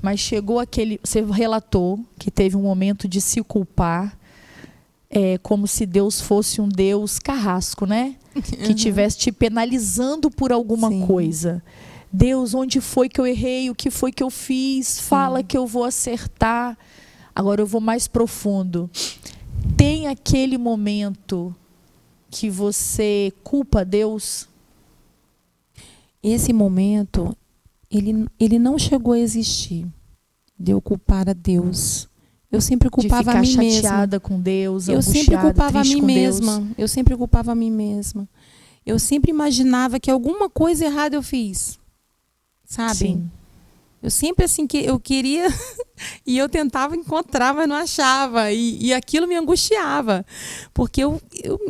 Mas chegou aquele... Você relatou que teve um momento de se culpar, como se Deus fosse um Deus carrasco, né? Que estivesse te penalizando por alguma coisa. Deus, onde foi que eu errei? O que foi que eu fiz? Fala que eu vou acertar. Agora eu vou mais profundo. Tem aquele momento que você culpa Deus? Esse momento, ele não chegou a existir. De eu culpar a Deus. Eu sempre culpava a mim mesma. De ficar chateada com Deus, eu sempre culpava a mim mesma. Deus. Eu sempre culpava a mim mesma. Eu sempre imaginava que alguma coisa errada eu fiz. Sabe? Sim. Eu sempre assim, que eu queria e eu tentava encontrar, mas não achava. E aquilo me angustiava. Porque eu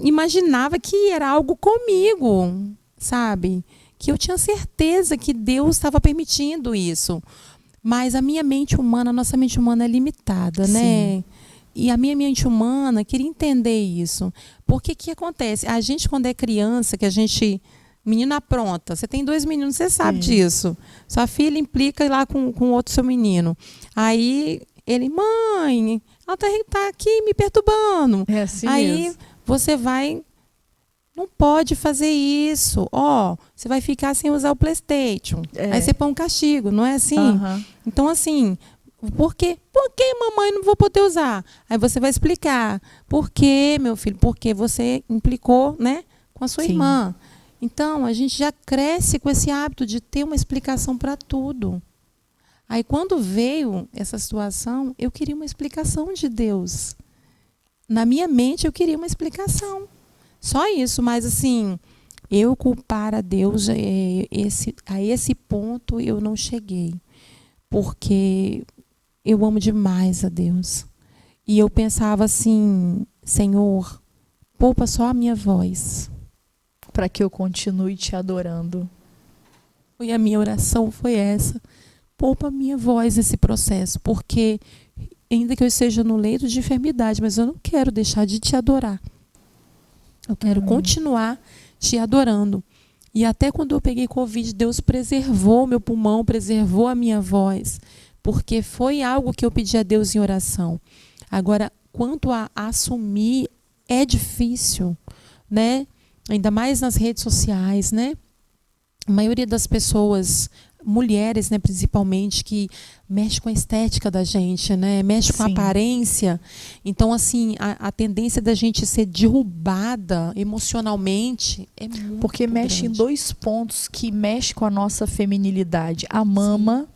imaginava que era algo comigo, sabe? Que eu tinha certeza que Deus estava permitindo isso. Mas a minha mente humana, a nossa mente humana é limitada, né? E a minha mente humana queria entender isso. Porque que acontece? A gente, quando é criança, que a gente... Menina pronta, você tem 2 meninos, você sabe disso. Sua filha implica lá com outro seu menino. Aí ele, mãe, ela tá aqui me perturbando. É assim aí mesmo. Você vai... Não pode fazer isso. Você vai ficar sem usar o PlayStation. Aí você põe um castigo, não é assim? Então, assim, por quê? Por que, mamãe, não vou poder usar? Aí você vai explicar. Por quê, meu filho? Porque você implicou, né, com a sua irmã. Então, a gente já cresce com esse hábito de ter uma explicação para tudo. Aí, quando veio essa situação, eu queria uma explicação de Deus. Na minha mente, eu queria uma explicação. Só isso, mas assim, eu culpar a Deus, a esse ponto eu não cheguei. Porque eu amo demais a Deus. E eu pensava assim, Senhor, poupa só a minha voz. Para que eu continue te adorando. E a minha oração foi essa. Poupa a minha voz nesse processo. Porque ainda que eu esteja no leito de enfermidade, mas eu não quero deixar de te adorar. Eu quero continuar te adorando. E até quando eu peguei Covid, Deus preservou meu pulmão, preservou a minha voz. Porque foi algo que eu pedi a Deus em oração. Agora, quanto a assumir, é difícil, né? Ainda mais nas redes sociais, né? A maioria das pessoas, mulheres, né, principalmente, que mexe com a estética da gente, né? Mexe com a aparência. Então, assim, a tendência da gente ser derrubada emocionalmente é muito Porque mexe grande. em 2 pontos que mexe com a nossa feminilidade. A mama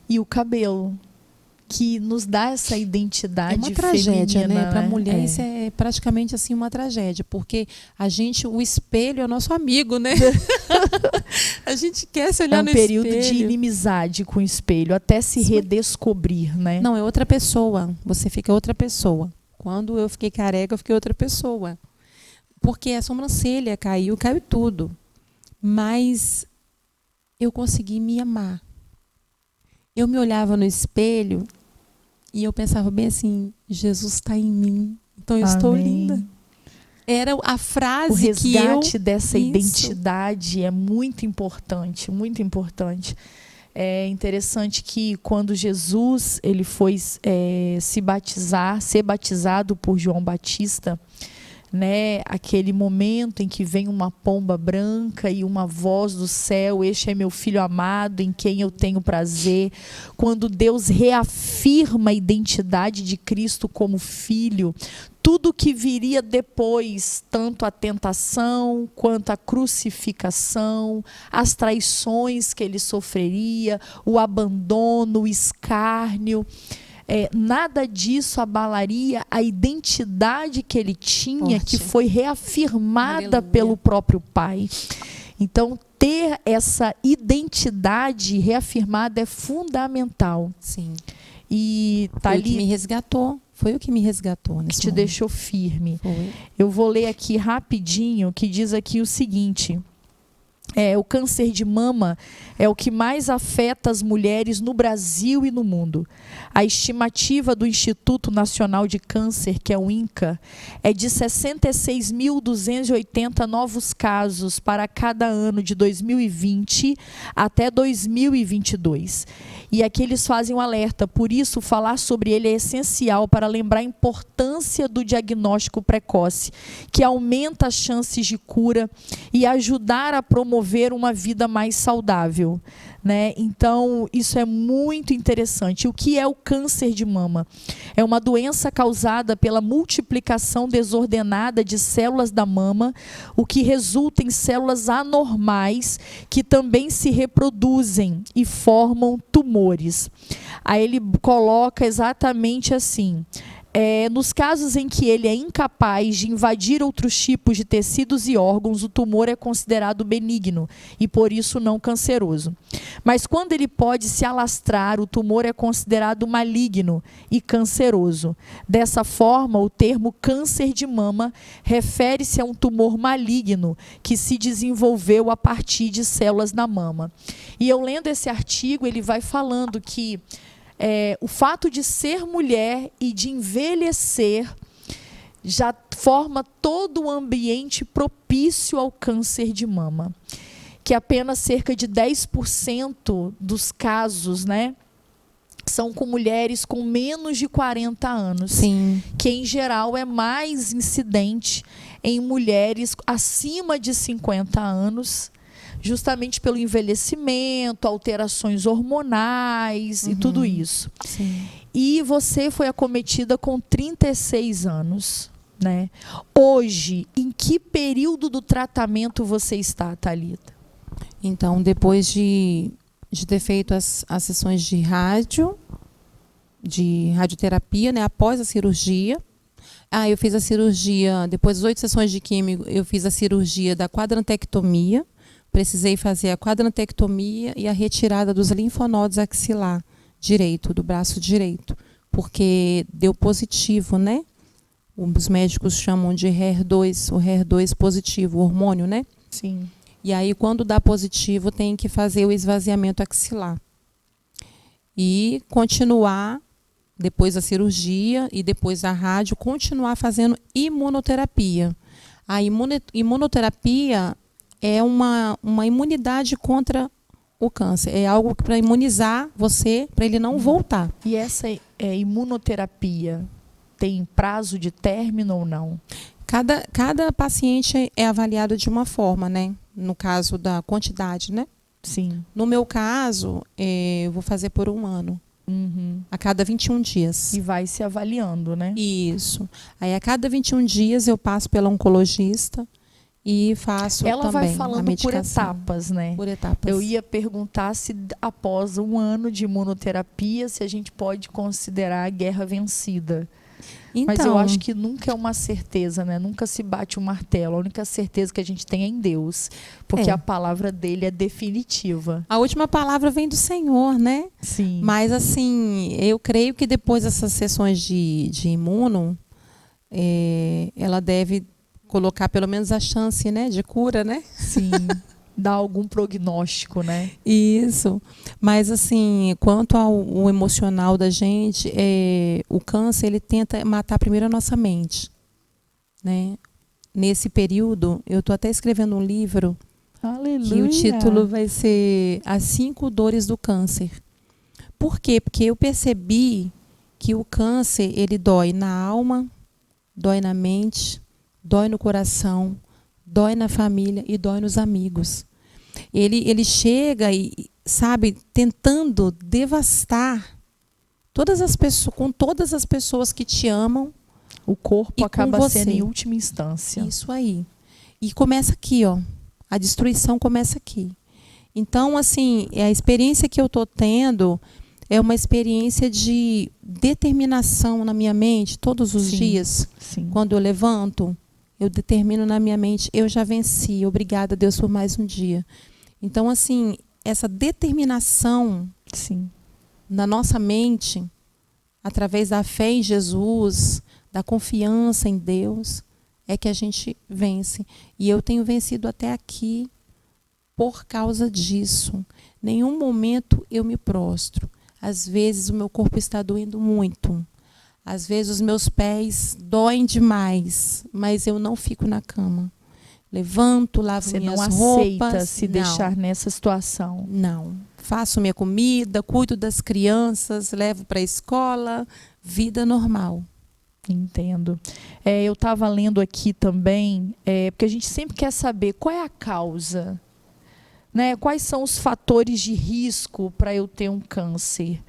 e o cabelo. Que nos dá essa identidade feminina. É uma tragédia, né? Para a mulher isso é praticamente assim uma tragédia, porque o espelho é o nosso amigo, né? A gente quer se olhar no espelho. É um período de inimizade com o espelho, até se redescobrir, né? Não, é outra pessoa. Você fica outra pessoa. Quando eu fiquei careca, eu fiquei outra pessoa. Porque a sobrancelha caiu tudo. Mas eu consegui me amar. Eu me olhava no espelho e eu pensava bem assim, Jesus está em mim, então eu estou linda. Era a frase que eu... O resgate dessa identidade é muito importante, muito importante. É interessante que quando Jesus ele foi ser batizado por João Batista, né, aquele momento em que vem uma pomba branca e uma voz do céu, este é meu filho amado, em quem eu tenho prazer. Quando Deus reafirma a identidade de Cristo como filho, tudo que viria depois, tanto a tentação quanto a crucificação, as traições que ele sofreria, o abandono, o escárnio, nada disso abalaria a identidade que ele tinha, que foi reafirmada pelo próprio Pai. Então, ter essa identidade reafirmada é fundamental. Sim. E Thalita, me resgatou. Foi o que me resgatou nesse Te momento. deixou firme. Foi. Eu vou ler aqui rapidinho, que diz aqui o seguinte: o câncer de mama é o que mais afeta as mulheres no Brasil e no mundo. A estimativa do Instituto Nacional de Câncer, que é o INCA, é de 66.280 novos casos para cada ano de 2020 até 2022. E aqui eles fazem um alerta, por isso falar sobre ele é essencial para lembrar a importância do diagnóstico precoce, que aumenta as chances de cura e ajudar a promover uma vida mais saudável, né? Então, isso é muito interessante. O que é o câncer de mama? É uma doença causada pela multiplicação desordenada de células da mama, o que resulta em células anormais que também se reproduzem e formam tumores. Aí ele coloca exatamente assim: nos casos em que ele é incapaz de invadir outros tipos de tecidos e órgãos, o tumor é considerado benigno e, por isso, não canceroso. Mas quando ele pode se alastrar, o tumor é considerado maligno e canceroso. Dessa forma, o termo câncer de mama refere-se a um tumor maligno que se desenvolveu a partir de células na mama. E eu lendo esse artigo, ele vai falando que o fato de ser mulher e de envelhecer já forma todo o ambiente propício ao câncer de mama, que apenas cerca de 10% dos casos, né, são com mulheres com menos de 40 anos, Sim. que em geral é mais incidente em mulheres acima de 50 anos, justamente pelo envelhecimento, alterações hormonais e tudo isso. Sim. E você foi acometida com 36 anos, né? Hoje, em que período do tratamento você está, Thalita? Então, depois de ter feito as sessões de radioterapia, né, após a cirurgia. Eu fiz a cirurgia, depois das 8 sessões de químio, eu fiz a cirurgia da quadrantectomia. Precisei fazer a quadrantectomia e a retirada dos linfonodos axilar direito, do braço direito, porque deu positivo, né? Os médicos chamam de HER2, o HER2 positivo, o hormônio, né? Sim. E aí, quando dá positivo, tem que fazer o esvaziamento axilar. E continuar, depois da cirurgia e depois da rádio, continuar fazendo imunoterapia. A imunoterapia é uma imunidade contra o câncer. É algo para imunizar você, para ele não voltar. E essa imunoterapia tem prazo de término ou não? Cada paciente é avaliado de uma forma, né? No caso da quantidade, né? Sim. No meu caso, eu vou fazer por 1 ano. Uhum. A cada 21 dias. E vai se avaliando, né? Isso. Aí, a cada 21 dias, eu passo pela oncologista e faço Ela também vai falando a medicação. por etapas, né? Por etapas. Eu ia perguntar se após 1 ano de imunoterapia, se a gente pode considerar a guerra vencida. Então, Mas eu acho que nunca é uma certeza, né? Nunca se bate um martelo. A única certeza que a gente tem é em Deus. Porque a palavra dele é definitiva. a última palavra vem do Senhor, né? Sim. Mas, assim, eu creio que depois dessas sessões de imuno, ela deve colocar pelo menos a chance, né, de cura, né? Sim. Dá algum prognóstico, né? Isso. Mas, assim, quanto ao emocional da gente, o câncer, ele tenta matar primeiro a nossa mente, né? Nesse período, eu estou até escrevendo um livro. Aleluia. Que o título vai ser As 5 Dores do Câncer. Por quê? Porque eu percebi que o câncer, ele dói na alma, dói na mente, dói no coração, dói na família e dói nos amigos. Ele chega e, sabe, tentando devastar com todas as pessoas que te amam. O corpo acaba sendo em você. última instância. Isso aí. E começa aqui, ó. A destruição começa aqui. Então, assim, a experiência que eu estou tendo é uma experiência de determinação na minha mente todos os dias. Sim. Quando eu levanto, eu determino na minha mente, eu já venci, obrigada, Deus, por mais um dia. Então, assim, essa determinação Sim. na nossa mente através da fé em Jesus, da confiança em Deus, é que a gente vence. E eu tenho vencido até aqui por causa disso. Nenhum momento eu me prostro. Às vezes o meu corpo está doendo muito. Às vezes os meus pés doem demais, mas eu não fico na cama. Levanto, lavo minhas roupas. Você não aceita se deixar nessa situação? Não. Faço minha comida, cuido das crianças, levo para a escola, vida normal. Entendo. Eu estava lendo aqui também, porque a gente sempre quer saber qual é a causa, né? Quais são os fatores de risco para eu ter um câncer.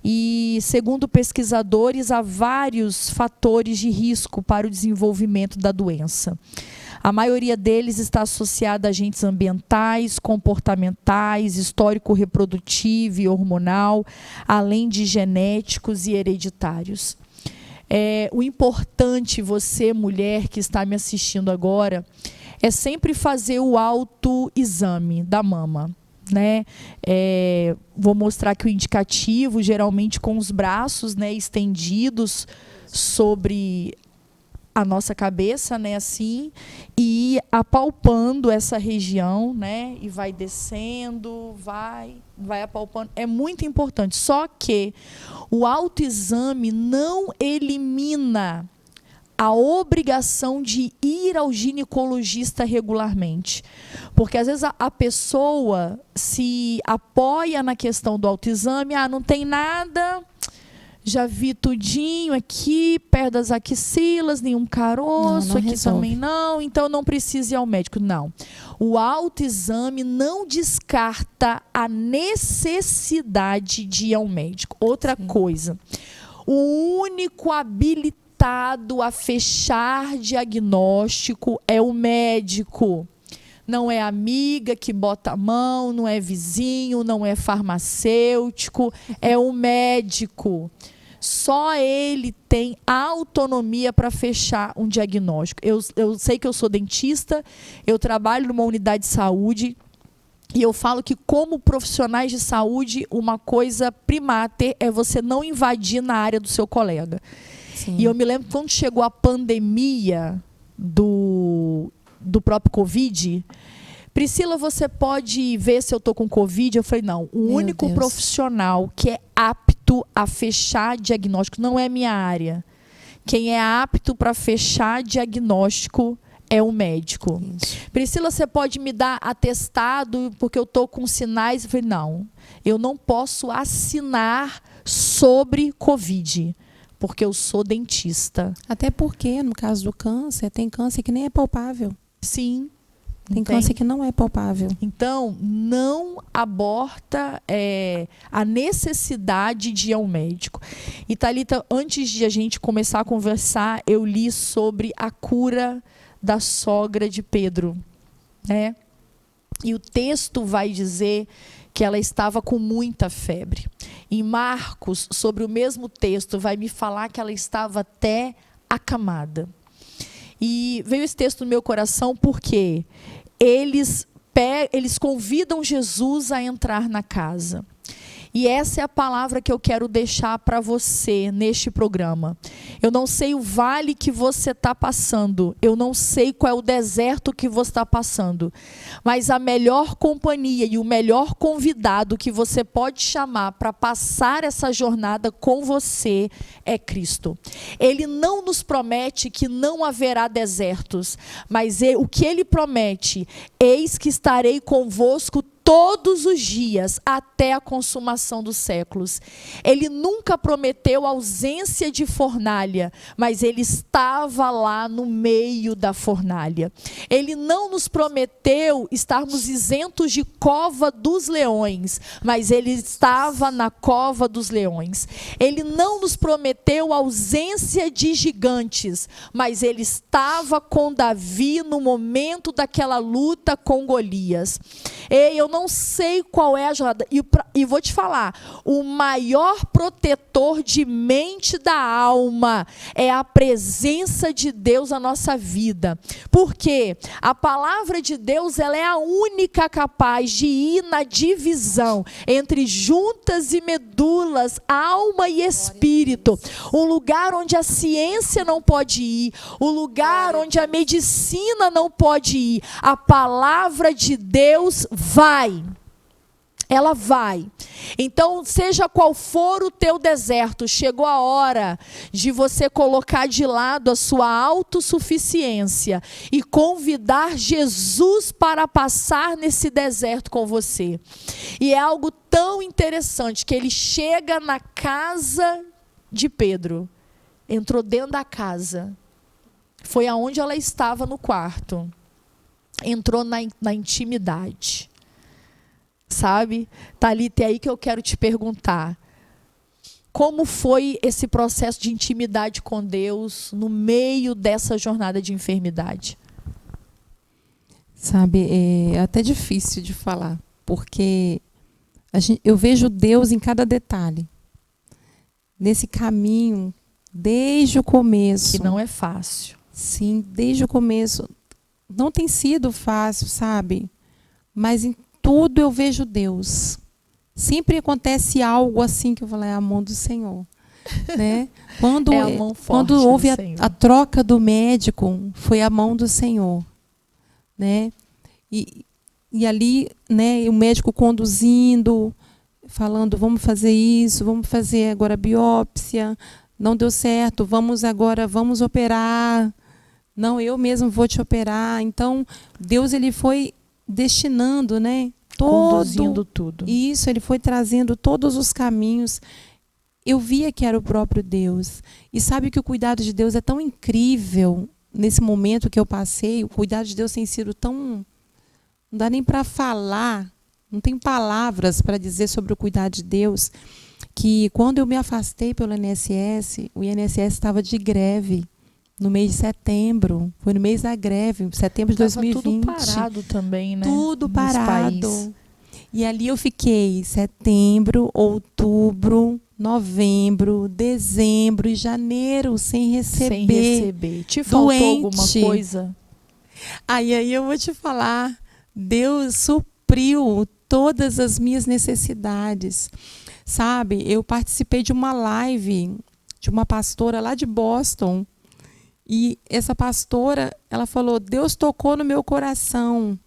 E, segundo pesquisadores, há vários fatores de risco para o desenvolvimento da doença. A maioria deles está associada a agentes ambientais, comportamentais, histórico reprodutivo e hormonal, além de genéticos e hereditários. O importante, você, mulher que está me assistindo agora, é sempre fazer o autoexame da mama, né? Vou mostrar aqui o indicativo, geralmente com os braços, né, estendidos sobre a nossa cabeça, né, assim, e apalpando essa região, né, e vai descendo, vai apalpando. É muito importante. Só que o autoexame não elimina a obrigação de ir ao ginecologista regularmente. Porque, às vezes, a pessoa se apoia na questão do autoexame, não tem nada, já vi tudinho aqui, perto das axilas, nenhum caroço, não aqui resolve. também não, então não precisa ir ao médico. Não. O autoexame não descarta a necessidade de ir ao médico. Outra coisa, o único habilitado a fechar diagnóstico é o médico. Não é amiga que bota a mão, não é vizinho, não é farmacêutico, é o médico. Só ele tem autonomia para fechar um diagnóstico. Eu sei que eu sou dentista, eu trabalho numa unidade de saúde, e eu falo que, como profissionais de saúde, uma coisa primária é você não invadir na área do seu colega. Sim. E eu me lembro quando chegou a pandemia do próprio Covid, Priscila, você pode ver se eu estou com Covid? Eu falei, não, o Meu único Deus. profissional que é apto a fechar diagnóstico não é minha área. Quem é apto para fechar diagnóstico é o médico. Isso. Priscila, você pode me dar atestado porque eu estou com sinais? Eu falei, não, eu não posso assinar sobre Covid, porque eu sou dentista. Até porque, no caso do câncer, tem câncer que nem é palpável. Sim. Tem Entende? câncer que não é palpável. Então, não aborta a necessidade de ir ao médico. E, Thalita, antes de a gente começar a conversar, eu li sobre a cura da sogra de Pedro, né? E o texto vai dizer que ela estava com muita febre. Em Marcos, sobre o mesmo texto, vai me falar que ela estava até acamada. E veio esse texto no meu coração porque eles convidam Jesus a entrar na casa. E essa é a palavra que eu quero deixar para você neste programa. Eu não sei o vale que você está passando, eu não sei qual é o deserto que você está passando, mas a melhor companhia e o melhor convidado que você pode chamar para passar essa jornada com você é Cristo. Ele não nos promete que não haverá desertos, mas o que ele promete, eis que estarei convosco todos os dias, até a consumação dos séculos. Ele nunca prometeu ausência de fornalha, mas ele estava lá no meio da fornalha. Ele não nos prometeu estarmos isentos de cova dos leões, mas ele estava na cova dos leões. Ele não nos prometeu ausência de gigantes, mas ele estava com Davi no momento daquela luta com Golias. Eu não sei qual é a jornada. E vou te falar, o maior protetor de mente da alma é a presença de Deus na nossa vida. Porque a palavra de Deus, ela é a única capaz de ir na divisão entre juntas e medulas, alma e espírito. Um lugar onde a ciência não pode ir, o lugar onde a medicina não pode ir. A palavra de Deus vai. Ela vai. Então, seja qual for o teu deserto, chegou a hora de você colocar de lado a sua autossuficiência e convidar Jesus para passar nesse deserto com você. E é algo tão interessante que ele chega na casa de Pedro, entrou dentro da casa, foi aonde ela estava no quarto, entrou na intimidade. Sabe? Thalita, é aí que eu quero te perguntar. Como foi esse processo de intimidade com Deus no meio dessa jornada de enfermidade? Sabe, é até difícil de falar, porque eu vejo Deus em cada detalhe. Nesse caminho, desde o começo. Que não é fácil. Sim, desde o começo. Não tem sido fácil, sabe? Mas em tudo eu vejo Deus. Sempre acontece algo assim que eu falo, é a mão do Senhor. Né? Quando houve a troca do médico, foi a mão do Senhor. Né? E ali, né, o médico conduzindo, falando, vamos fazer isso, vamos fazer agora a biópsia, não deu certo, vamos operar. Não, eu mesmo vou te operar. Então, Deus, ele foi destinando, né? Conduzindo tudo. Isso, ele foi trazendo todos os caminhos. Eu via que era o próprio Deus. E sabe que o cuidado de Deus é tão incrível nesse momento que eu passei. O cuidado de Deus tem sido tão... Não dá nem para falar, não tem palavras para dizer sobre o cuidado de Deus, que quando eu me afastei pelo INSS, o INSS estava de greve. No mês de setembro, foi no mês da greve, setembro de 2020. Tudo parado também, né? Tudo parado. E ali eu fiquei setembro, outubro, novembro, dezembro e janeiro sem receber. Te faltou alguma coisa? Aí eu vou te falar, Deus supriu todas as minhas necessidades. Sabe, eu participei de uma live de uma pastora lá de Boston. E essa pastora, ela falou, Deus tocou no meu coração,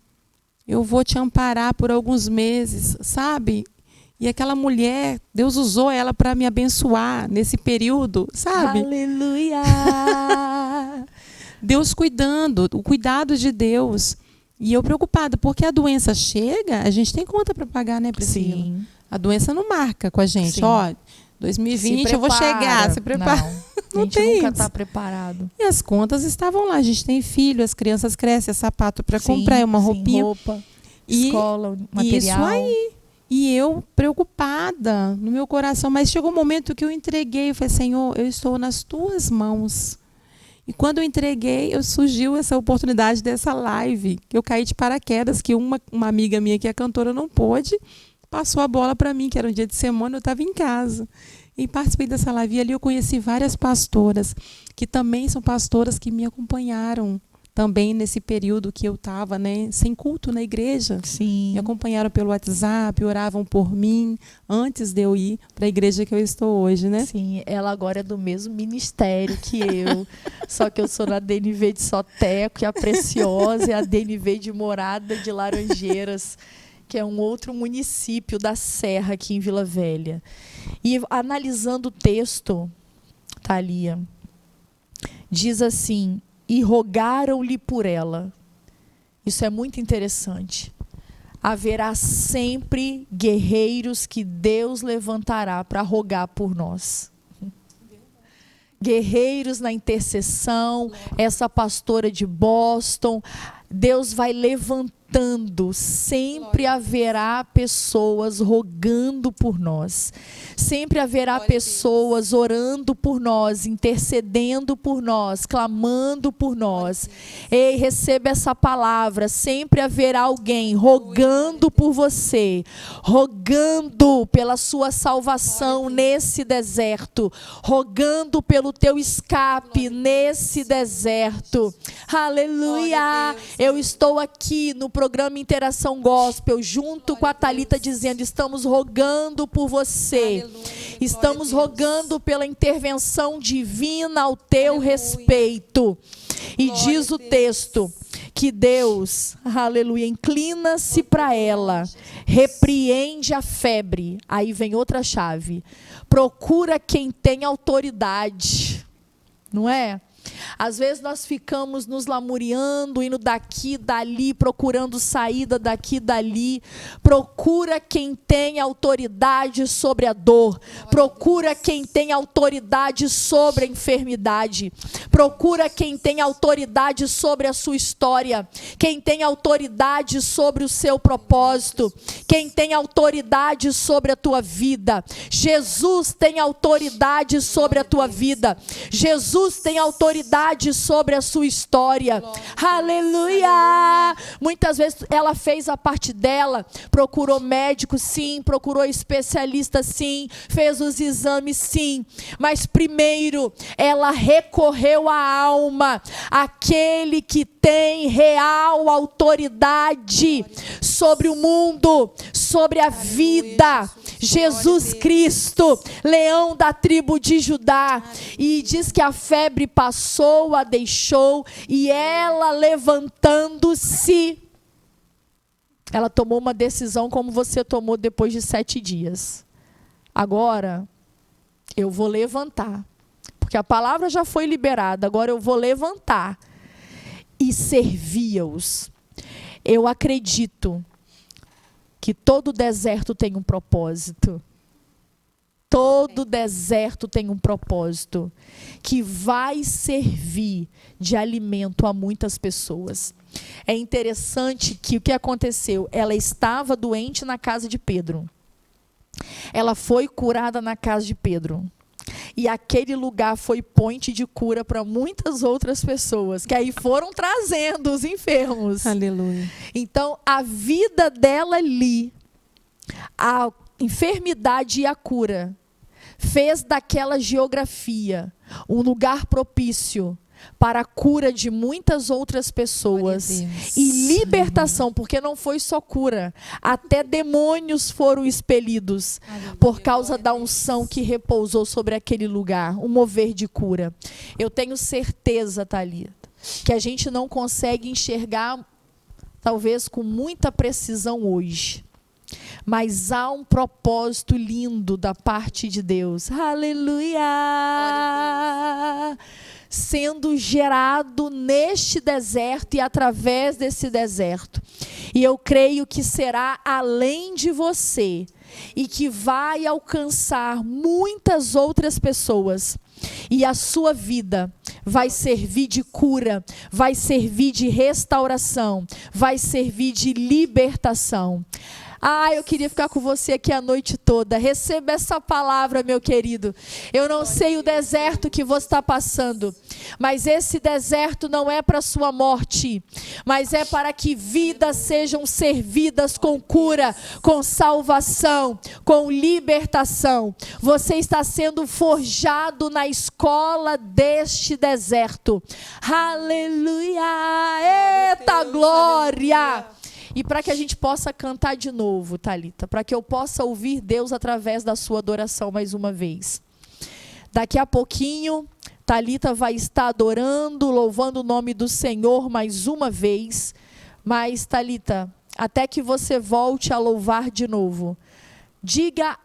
eu vou te amparar por alguns meses, sabe? E aquela mulher, Deus usou ela para me abençoar nesse período, sabe? Aleluia! Deus cuidando, o cuidado de Deus. E eu preocupada, porque a doença chega, a gente tem conta para pagar, né, Priscila? Sim. A doença não marca com a gente, Sim. ó, 2020 eu vou chegar, se prepara. Não, a gente nunca está preparado. E as contas estavam lá, a gente tem filho, as crianças crescem, é sapato para comprar, é uma roupinha. Roupa, escola, material. Isso aí. E eu preocupada no meu coração, mas chegou um momento que eu entreguei, eu falei, Senhor, eu estou nas tuas mãos. E quando eu entreguei, surgiu essa oportunidade dessa live, que eu caí de paraquedas, que uma amiga minha que é cantora não pôde, passou a bola para mim, que era um dia de semana, eu estava em casa. E participei dessa live. E ali eu conheci várias pastoras, que também são pastoras que me acompanharam também nesse período que eu estava, né, sem culto na igreja. Sim. Me acompanharam pelo WhatsApp, oravam por mim, antes de eu ir para a igreja que eu estou hoje, né? Sim, ela agora é do mesmo ministério que eu, só que eu sou na DNV de Soteco, e a Preciosa é a DNV de Morada de Laranjeiras, que é um outro município da Serra aqui em Vila Velha. E analisando o texto, Thalia, diz assim, e rogaram-lhe por ela. Isso é muito interessante. Haverá sempre guerreiros que Deus levantará para rogar por nós. Guerreiros na intercessão, essa pastora de Boston, Deus vai levantando, sempre haverá pessoas rogando por nós, sempre haverá pessoas orando por nós, intercedendo por nós, clamando por nós. Ei, receba essa palavra, sempre haverá alguém rogando por você, rogando pela sua salvação nesse deserto, rogando pelo teu escape nesse deserto. Aleluia! Eu estou aqui no programa Interação Gospel, junto com a Thalita, dizendo: estamos rogando por você. Aleluia. Estamos rogando pela intervenção divina ao teu respeito. E diz o texto que Deus, aleluia, inclina-se para ela, repreende a febre. Aí vem outra chave. Procura quem tem autoridade. Não é? Às vezes nós ficamos nos lamuriando, indo daqui, dali, procurando saída daqui, dali. Procura quem tem autoridade sobre a dor. Procura quem tem autoridade sobre a enfermidade. Procura quem tem autoridade sobre a sua história. Quem tem autoridade sobre o seu propósito. Quem tem autoridade sobre a tua vida. Jesus tem autoridade sobre a tua vida. Jesus tem autoridade sobre a sua história. Aleluia! Muitas vezes ela fez a parte dela, procurou médico sim, procurou especialista sim, fez os exames sim, mas primeiro ela recorreu à alma, aquele que tem real autoridade sobre o mundo, sobre a vida. Jesus Cristo, leão da tribo de Judá. E diz que a febre passou, a deixou, e ela, levantando-se, ela tomou uma decisão como você tomou depois de 7 dias. Agora, eu vou levantar, porque a palavra já foi liberada, agora eu vou levantar e servia-os. Eu acredito que todo deserto tem um propósito. Todo deserto tem um propósito que vai servir de alimento a muitas pessoas. É interessante que o que aconteceu? Ela estava doente na casa de Pedro. Ela foi curada na casa de Pedro. E aquele lugar foi ponte de cura para muitas outras pessoas, que aí foram trazendo os enfermos. Aleluia. Então, a vida dela ali, a enfermidade e a cura, fez daquela geografia um lugar propício para a cura de muitas outras pessoas e libertação, porque não foi só cura, até demônios foram expelidos por causa da unção que repousou sobre aquele lugar, um mover de cura. Eu tenho certeza, Thalita, que a gente não consegue enxergar talvez com muita precisão hoje, mas há um propósito lindo da parte de Deus. Aleluia! Sendo gerado neste deserto e através desse deserto. E eu creio que será além de você e que vai alcançar muitas outras pessoas. E a sua vida vai servir de cura, vai servir de restauração, vai servir de libertação. Eu queria ficar com você aqui a noite toda. Receba essa palavra, meu querido. Eu não sei o deserto que você está passando, mas esse deserto não é para a sua morte, mas é para que vidas sejam servidas com cura, com salvação, com libertação. Você está sendo forjado na escola deste deserto. Aleluia! Eita glória! E para que a gente possa cantar de novo, Thalita, para que eu possa ouvir Deus através da sua adoração mais uma vez. Daqui a pouquinho, Thalita vai estar adorando, louvando o nome do Senhor mais uma vez. Mas, Thalita, até que você volte a louvar de novo, diga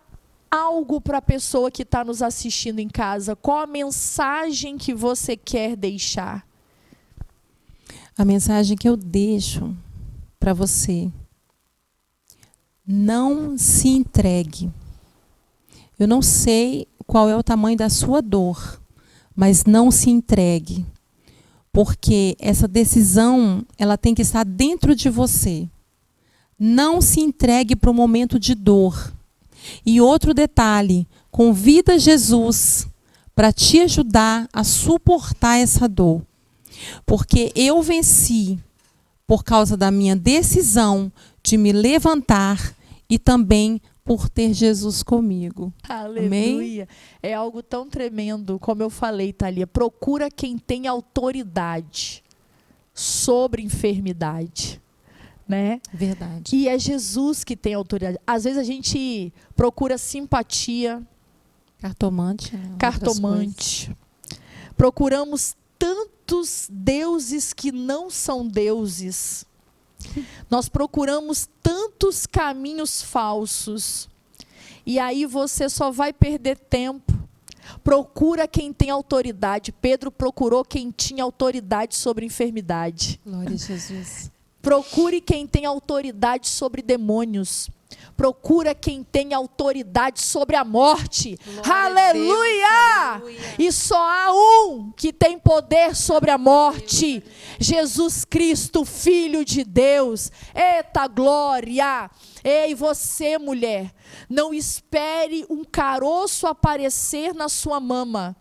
algo para a pessoa que está nos assistindo em casa. Qual a mensagem que você quer deixar? A mensagem que eu deixo para você: não se entregue. Eu não sei qual é o tamanho da sua dor, mas não se entregue, Porque essa decisão, ela tem que estar dentro de você. Não se entregue para o momento de dor. E outro detalhe, convida Jesus para te ajudar a suportar essa dor. Porque eu venci por causa da minha decisão de me levantar e também por ter Jesus comigo. Aleluia. Amém? É algo tão tremendo, como eu falei, Thalia. Procura quem tem autoridade sobre enfermidade, né? Verdade. E é Jesus que tem autoridade. Às vezes a gente procura simpatia, Cartomante. Né? cartomante. Procuramos tantos deuses que não são deuses. Nós procuramos tantos caminhos falsos. E aí você só vai perder tempo. Procura quem tem autoridade. Pedro procurou quem tinha autoridade sobre enfermidade. Glória a Jesus. Procure quem tem autoridade sobre demônios. Procura quem tem autoridade sobre a morte. Aleluia! Aleluia! E só há um que tem poder sobre a morte. Jesus Cristo, Filho de Deus. Eita glória! Ei, você, mulher, não espere um caroço aparecer na sua mama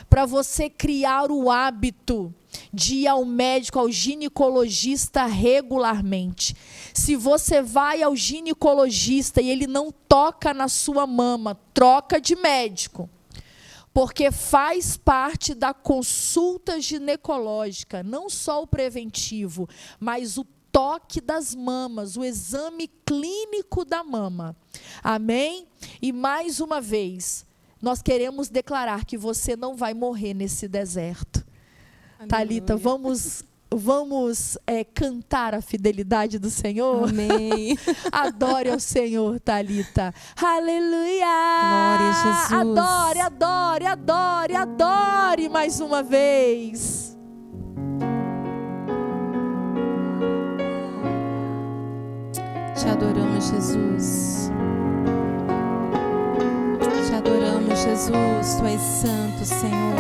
para você criar o hábito de ir ao médico, ao ginecologista regularmente. Se você vai ao ginecologista e ele não toca na sua mama, troca de médico. Porque faz parte da consulta ginecológica, não só o preventivo, mas o toque das mamas, o exame clínico da mama. Amém? E mais uma vez, nós queremos declarar que você não vai morrer nesse deserto. Thalita, vamos cantar a fidelidade do Senhor? Amém. Adore ao Senhor, Thalita. Aleluia! Glória a Jesus. Adore, adore, adore, adore mais uma vez. Te adoramos, Jesus. Te adoramos, Jesus. Tu és santo, Senhor.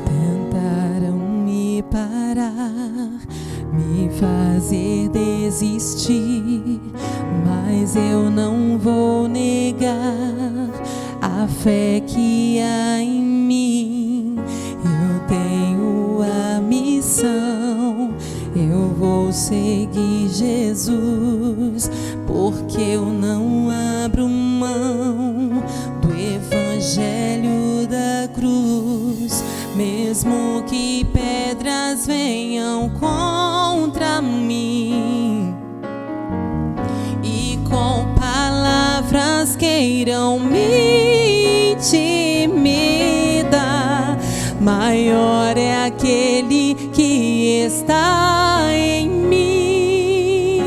Tentaram me parar, me fazer desistir, mas eu não vou negar a fé que há em mim. Eu tenho a missão, eu vou seguir Jesus, porque eu não abro mão do evangelho da cruz. Mesmo que pedras venham contra mim e com palavras queiram me intimidar, maior é aquele que está em mim.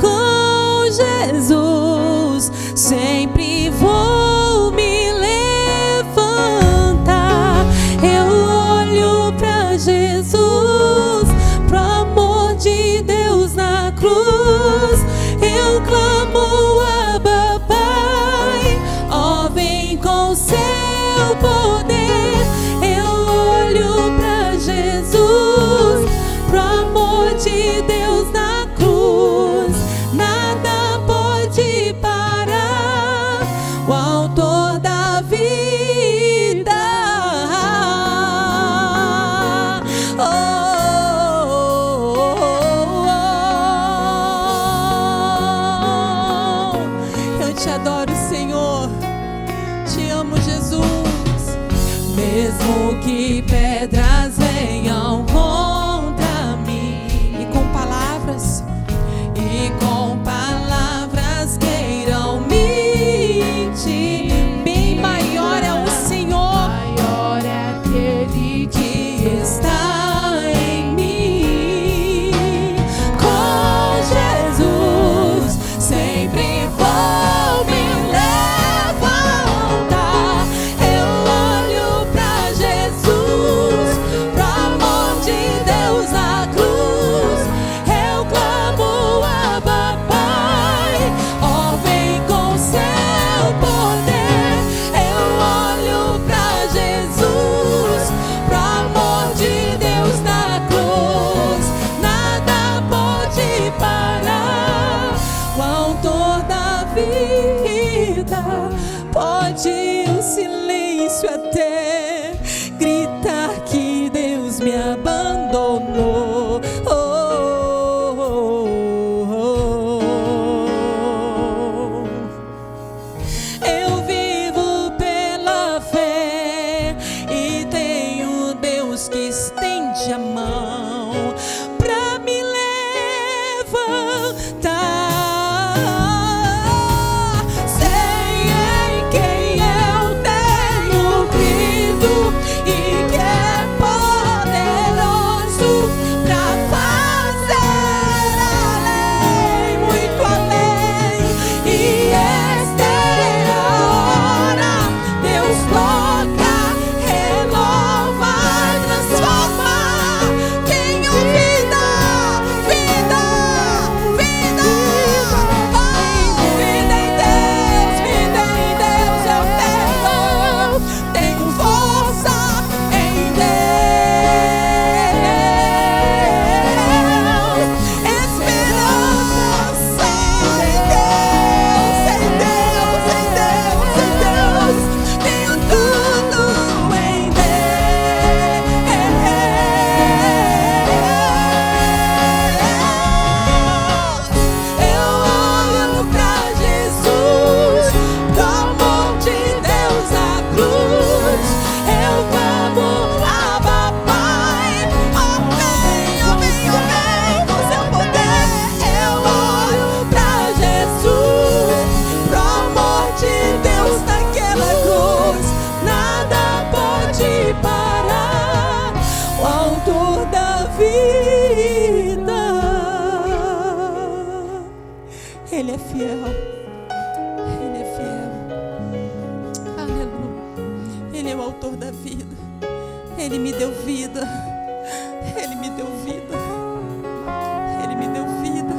Com Jesus sempre vou me levantar. Eu olho pra Jesus, pro amor de Deus na cruz. Eu clamo, Abba, Pai, ó, vem com seu poder. Eu olho pra Jesus, pro amor de Deus na cruz. Nada pode parar o autor da vida. Oh, oh, oh, oh. Eu te adoro, Senhor. Te amo, Jesus. Mesmo que pedras venham contra mim e com palavras queiram me intimidar, bem maior é o Senhor, maior é aquele que está em mim. Com Jesus sempre vou me levantar. Eu olho pra Jesus, abandonou. Eu vivo pela fé e tenho Deus que estende a mão pra me levantar. Sei em quem eu tenho crido e que é poderoso pra fazer além, muito além. E esta é a hora, Deus toca, renova, transforma. Tenho vida, vida, vida. Oh, vida em Deus eu tenho força em Deus, esperança em Deus, tenho tudo em Deus. Eu olho pra Jesus, pro amor de Deus à cruz. Eu clamo, Abba, Pai, vem com seu poder. Eu olho pra Jesus, pro amor de Deus naquela cruz. Nada pode parar o autor da vida. Ele é fiel, Ele é fiel. Aleluia. Ele é o autor da vida. Ele me deu vida. Ele me deu vida. Ele me deu vida.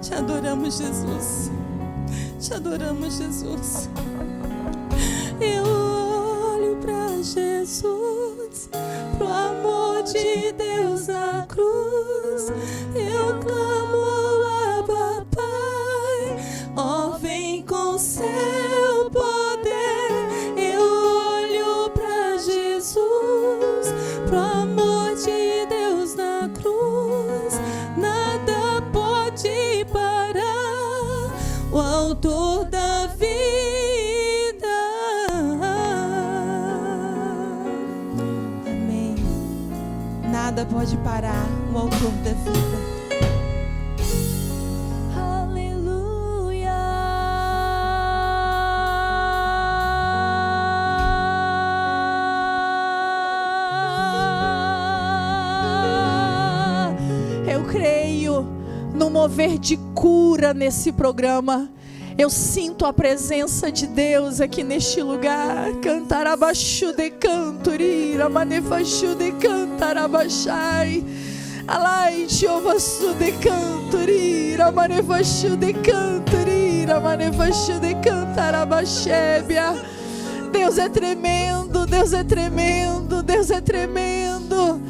Te adoramos, Jesus. Te adoramos, Jesus. Eu olho pra Jesus, pro amor de Deus na cruz. Eu clamo, Abba, Pai, ó, vem com seu poder. Eu olho pra Jesus, pro amor de Deus na cruz. Nada pode parar o autor da vida. Amém. Nada pode parar o autor da vida. Eu creio no mover de cura nesse programa. Eu sinto a presença de Deus aqui neste lugar. Cantarabaxu de canturira, manefaxu de cantarabachai. Alai, Jeovaçu de canturira, manefaxu de canturira, manefaxu de cantarabachébia. Deus é tremendo, Deus é tremendo, Deus é tremendo.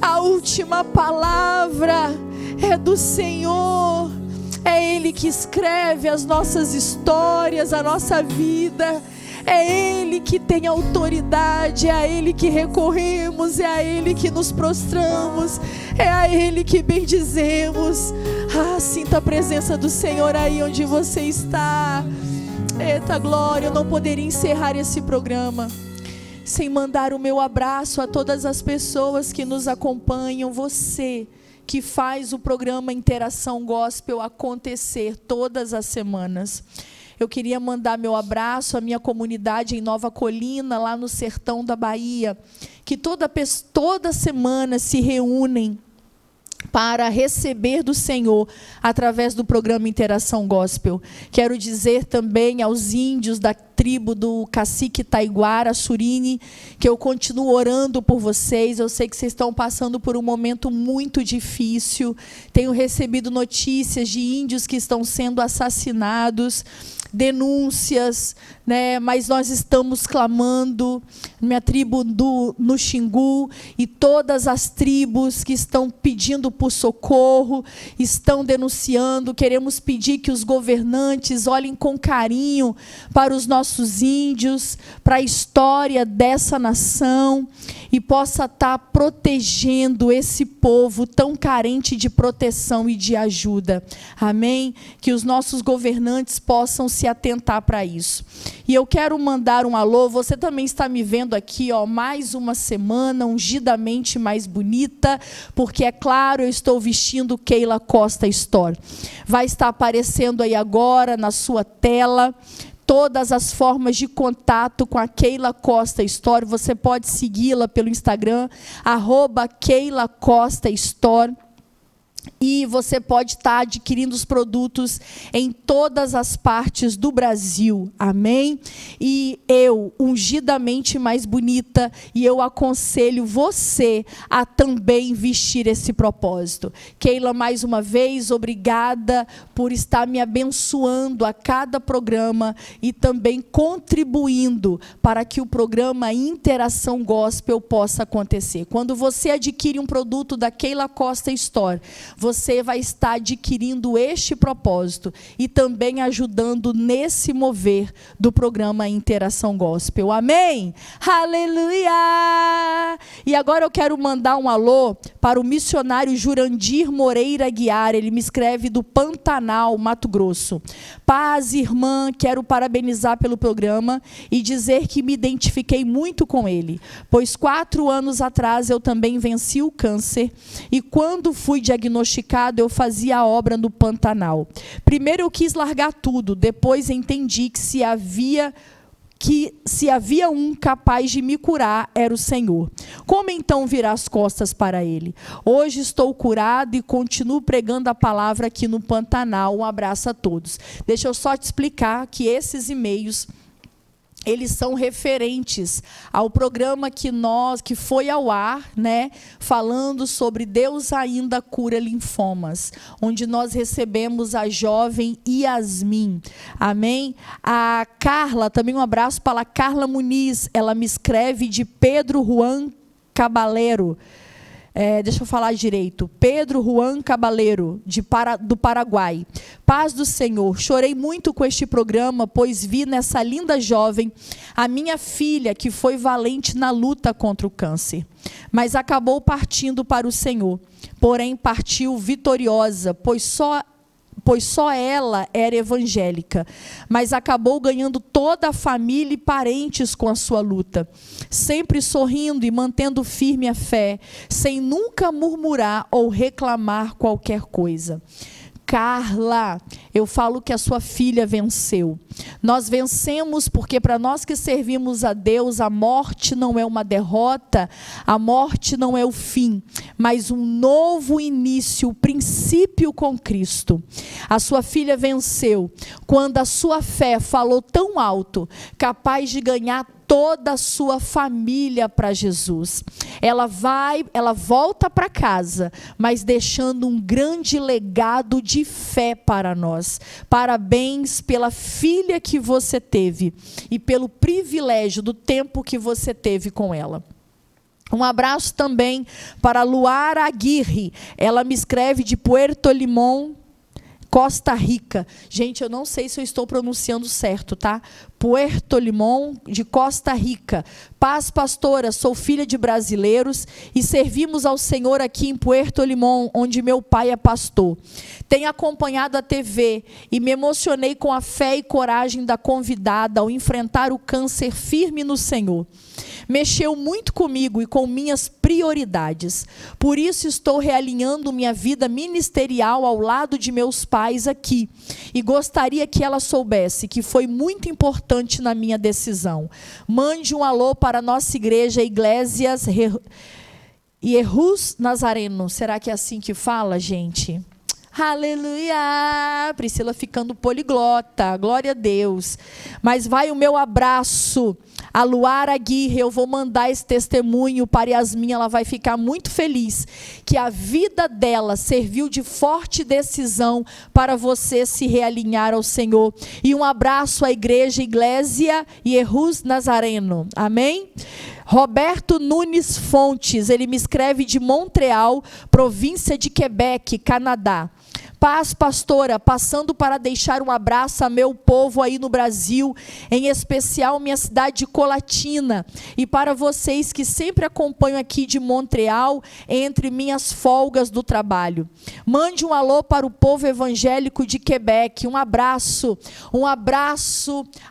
A última palavra é do Senhor. É Ele que escreve as nossas histórias, a nossa vida. É Ele que tem autoridade, é a Ele que recorremos, é a Ele que nos prostramos, é a Ele que bendizemos. Ah, sinta a presença do Senhor aí onde você está. Eita glória, eu não poderia encerrar esse programa sem mandar o meu abraço a todas as pessoas que nos acompanham. Você que faz o programa Interação Gospel acontecer todas as semanas. Eu queria mandar meu abraço à minha comunidade em Nova Colina, lá no sertão da Bahia, que toda semana se reúnem para receber do Senhor através do programa Interação Gospel. Quero dizer também aos índios da tribo do cacique Taiguara, Surine, que eu continuo orando por vocês. Eu sei que vocês estão passando por um momento muito difícil. Tenho recebido notícias de índios que estão sendo assassinados, denúncias, né? Mas nós estamos clamando, minha tribo no Xingu e todas as tribos que estão pedindo por socorro, estão denunciando. Queremos pedir que os governantes olhem com carinho para os nossos índios, para a história dessa nação. e possa estar protegendo esse povo tão carente de proteção e de ajuda. Amém? Que os nossos governantes possam se atentar para isso. E eu quero mandar um alô, você também está me vendo aqui, ó, mais uma semana, ungidamente mais bonita, porque é claro, eu estou vestindo Keila Costa Store. Vai estar aparecendo aí agora na sua tela todas as formas de contato com a Keila Costa Store. Você pode segui-la pelo Instagram, @Keila Costa Store. E você pode estar adquirindo os produtos em todas as partes do Brasil. Amém? E eu, ungidamente mais bonita, e eu aconselho você a também vestir esse propósito. Keila, mais uma vez, obrigada por estar me abençoando a cada programa e também contribuindo para que o programa Interação Gospel possa acontecer. Quando você adquire um produto da Keila Costa Store, você vai estar adquirindo este propósito e também ajudando nesse mover do programa Interação Gospel. Amém? Aleluia! E agora eu quero mandar um alô para o missionário Jurandir Moreira Guiar. Ele me escreve do Pantanal, Mato Grosso. Paz, irmã, quero parabenizar pelo programa e dizer que me identifiquei muito com ele, pois 4 anos atrás eu também venci o câncer e quando fui diagnosticado eu fazia a obra no Pantanal. Primeiro eu quis largar tudo, depois entendi que se havia um capaz de me curar, era o Senhor. Como então virar as costas para Ele? Hoje estou curado e continuo pregando a palavra aqui no Pantanal. Um abraço a todos. Deixa eu só te explicar que esses e-mails, eles são referentes ao programa que foi ao ar, né, falando sobre Deus ainda cura linfomas, onde nós recebemos a jovem Yasmin. Amém? A Carla, também um abraço para a Carla Muniz, ela me escreve de Pedro Juan Caballero. Deixa eu falar direito. Pedro Juan Caballero, do Paraguai. Paz do Senhor. Chorei muito com este programa, pois vi nessa linda jovem a minha filha, que foi valente na luta contra o câncer, mas acabou partindo para o Senhor. Porém, partiu vitoriosa, pois só ela era evangélica, mas acabou ganhando toda a família e parentes com a sua luta, sempre sorrindo e mantendo firme a fé, sem nunca murmurar ou reclamar qualquer coisa. Carla, eu falo que a sua filha venceu. Nós vencemos porque para nós que servimos a Deus, a morte não é uma derrota, a morte não é o fim, mas um novo início, o princípio com Cristo. A sua filha venceu quando a sua fé falou tão alto, capaz de ganhar toda a sua família para Jesus. Ela volta para casa, mas deixando um grande legado de fé para nós. Parabéns pela filha que você teve e pelo privilégio do tempo que você teve com ela. Um abraço também para Luara Aguirre. Ela me escreve de Puerto Limón, Costa Rica. Gente, eu não sei se eu estou pronunciando certo, tá? Puerto Limón, de Costa Rica. Paz, pastora, sou filha de brasileiros e servimos ao Senhor aqui em Puerto Limón, onde meu pai é pastor. Tenho acompanhado a TV e me emocionei com a fé e coragem da convidada ao enfrentar o câncer firme no Senhor. Mexeu muito comigo e com minhas prioridades. Por isso estou realinhando minha vida ministerial ao lado de meus pais aqui. E gostaria que ela soubesse que foi muito importante na minha decisão. Mande um alô para a nossa igreja, Iglesias Jesús Nazareno. Será que é assim que fala, gente? Aleluia! Priscila ficando poliglota, glória a Deus. Mas vai o meu abraço a Luara Aguirre, eu vou mandar esse testemunho para Yasmin, ela vai ficar muito feliz, que a vida dela serviu de forte decisão para você se realinhar ao Senhor. E um abraço à igreja Iglesia Jesús Nazareno, amém? Roberto Nunes Fontes, ele me escreve de Montreal, província de Quebec, Canadá. Paz, pastora, passando para deixar um abraço a meu povo aí no Brasil, em especial minha cidade de Colatina, e para vocês que sempre acompanham aqui de Montreal, entre minhas folgas do trabalho. Mande um alô para o povo evangélico de Quebec, um abraço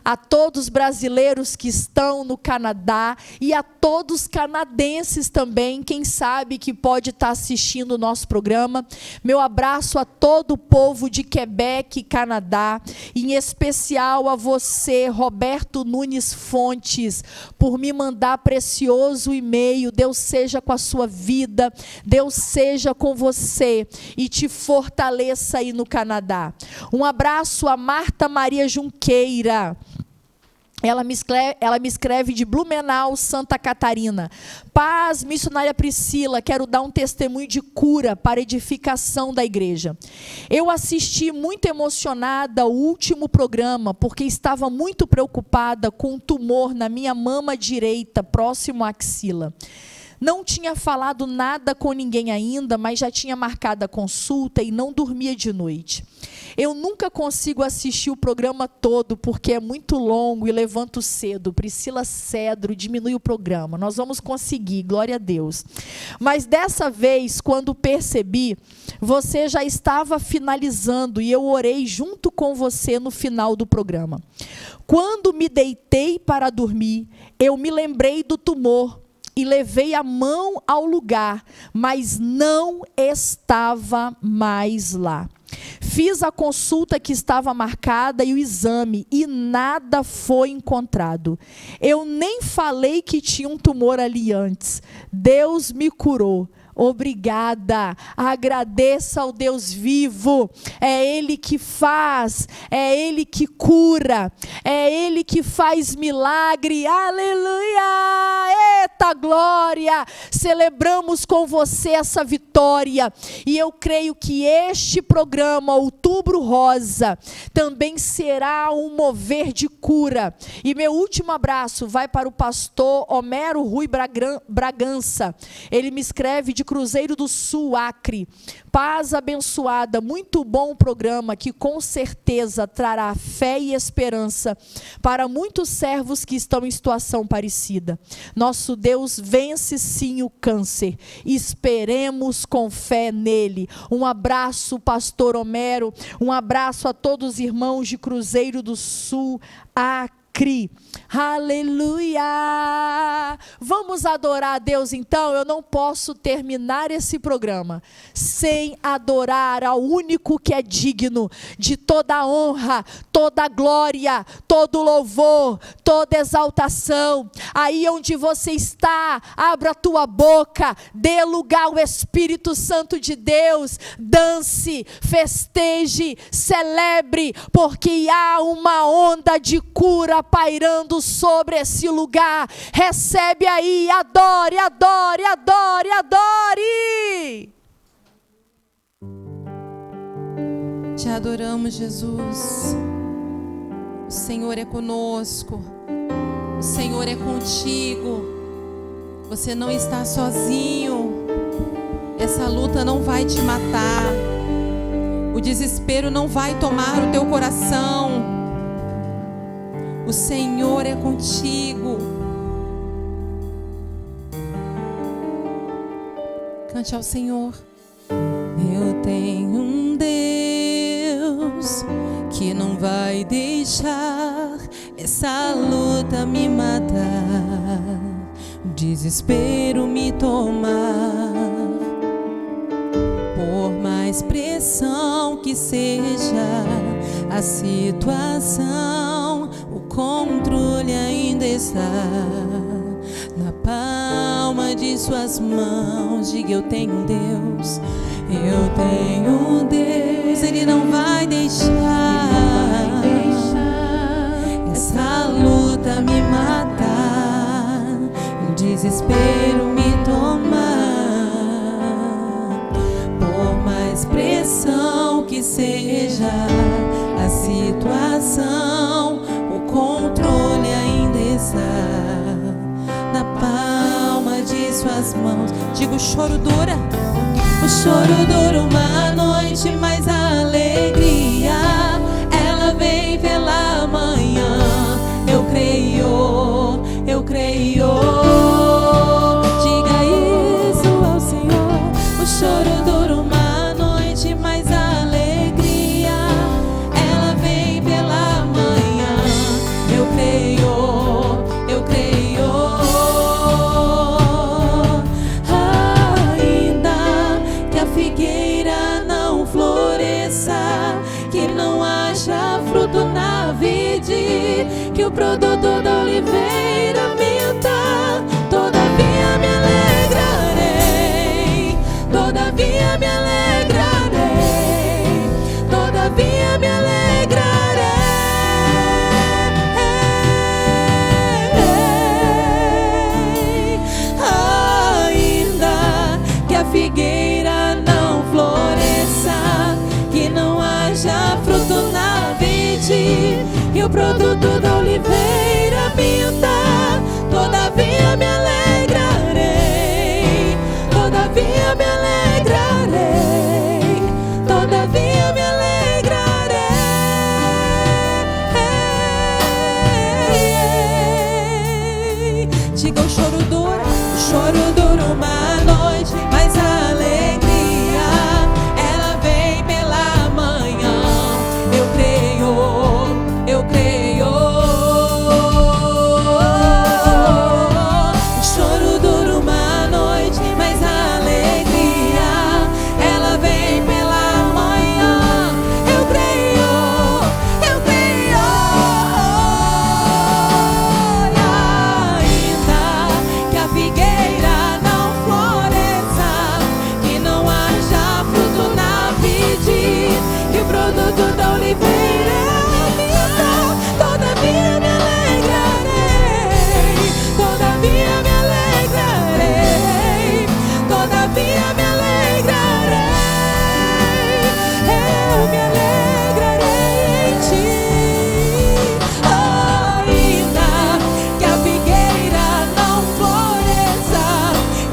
a todos os brasileiros que estão no Canadá e a todos os canadenses também, quem sabe que pode estar assistindo o nosso programa. Meu abraço a todo o povo de Quebec, Canadá, em especial a você, Roberto Nunes Fontes, por me mandar precioso e-mail. Deus seja com a sua vida, Deus seja com você e te fortaleça aí no Canadá. Um abraço a Marta Maria Junqueira. Ela me escreve de Blumenau, Santa Catarina. Paz, missionária Priscila, quero dar um testemunho de cura para edificação da igreja. Eu assisti muito emocionada ao último programa, porque estava muito preocupada com um tumor na minha mama direita, próximo à axila. Não tinha falado nada com ninguém ainda, mas já tinha marcado a consulta e não dormia de noite. Eu nunca consigo assistir o programa todo, porque é muito longo e levanto cedo. Priscila Cedro, diminui o programa. Nós vamos conseguir, glória a Deus. Mas dessa vez, quando percebi, você já estava finalizando e eu orei junto com você no final do programa. Quando me deitei para dormir, eu me lembrei do tumor e levei a mão ao lugar, mas não estava mais lá. Fiz a consulta que estava marcada e o exame, e nada foi encontrado. Eu nem falei que tinha um tumor ali antes. Deus me curou. Obrigada, agradeça ao Deus vivo, é Ele que faz, é Ele que cura, é Ele que faz milagre, aleluia, eita glória, celebramos com você essa vitória, e eu creio que este programa, Outubro Rosa, também será um mover de cura, e meu último abraço vai para o pastor Homero Rui Bragança, ele me escreve de Cruzeiro do Sul, Acre. Paz abençoada, muito bom programa que com certeza trará fé e esperança para muitos servos que estão em situação parecida. Nosso Deus vence sim o câncer. Esperemos com fé nele. Um abraço, pastor Homero. Um abraço a todos os irmãos de Cruzeiro do Sul, Acre. Aleluia! Vamos adorar a Deus então. Eu não posso terminar esse programa sem adorar ao único que é digno de toda a honra, toda a glória, todo louvor, toda exaltação. Aí onde você está, abra a tua boca, dê lugar ao Espírito Santo de Deus, dance, festeje, celebre, porque há uma onda de cura pairando sobre esse lugar. Recebe aí, adore, adore, adore, adore. Te adoramos, Jesus. O Senhor é conosco. O Senhor é contigo. Você não está sozinho. Essa luta não vai te matar. O desespero não vai tomar o teu coração. O Senhor é contigo. Cante ao Senhor. Eu tenho um Deus que não vai deixar essa luta me matar, o desespero me tomar. Por mais pressão que seja a situação, o controle ainda está na palma de suas mãos. Diga: eu tenho um Deus, eu tenho um Deus, Ele não vai deixar essa luta me matar, o desespero me tomar. Por mais pressão que seja a situação, o controle ainda está na palma de suas mãos. Digo: o choro dura uma noite, mas a figueira não floresça, que não haja fruto na vide, que o produto da oliveira minta. Todavia me alegrarei, todavia me alegrarei, todavia me alegrarei, ainda que a figueira não floresça, que não haja fruto na vide, que o produto da oliveira minta. Todavia me alegrarei, todavia me alegrarei, todavia me alegrarei. Diga o choro dura uma noite, mas a alegria ela vem pela manhã. Eu creio, eu creio. O choro dura uma noite, mas a alegria ela vem pela manhã. Eu creio, eu creio. Ainda que a figueira não floresça, que não haja fruto na vide, que o produto da oliveira minta. Todavia me alegrarei, todavia me alegrarei, todavia me alegrarei. Eu me alegrarei em ti. Ainda que a figueira não floresça,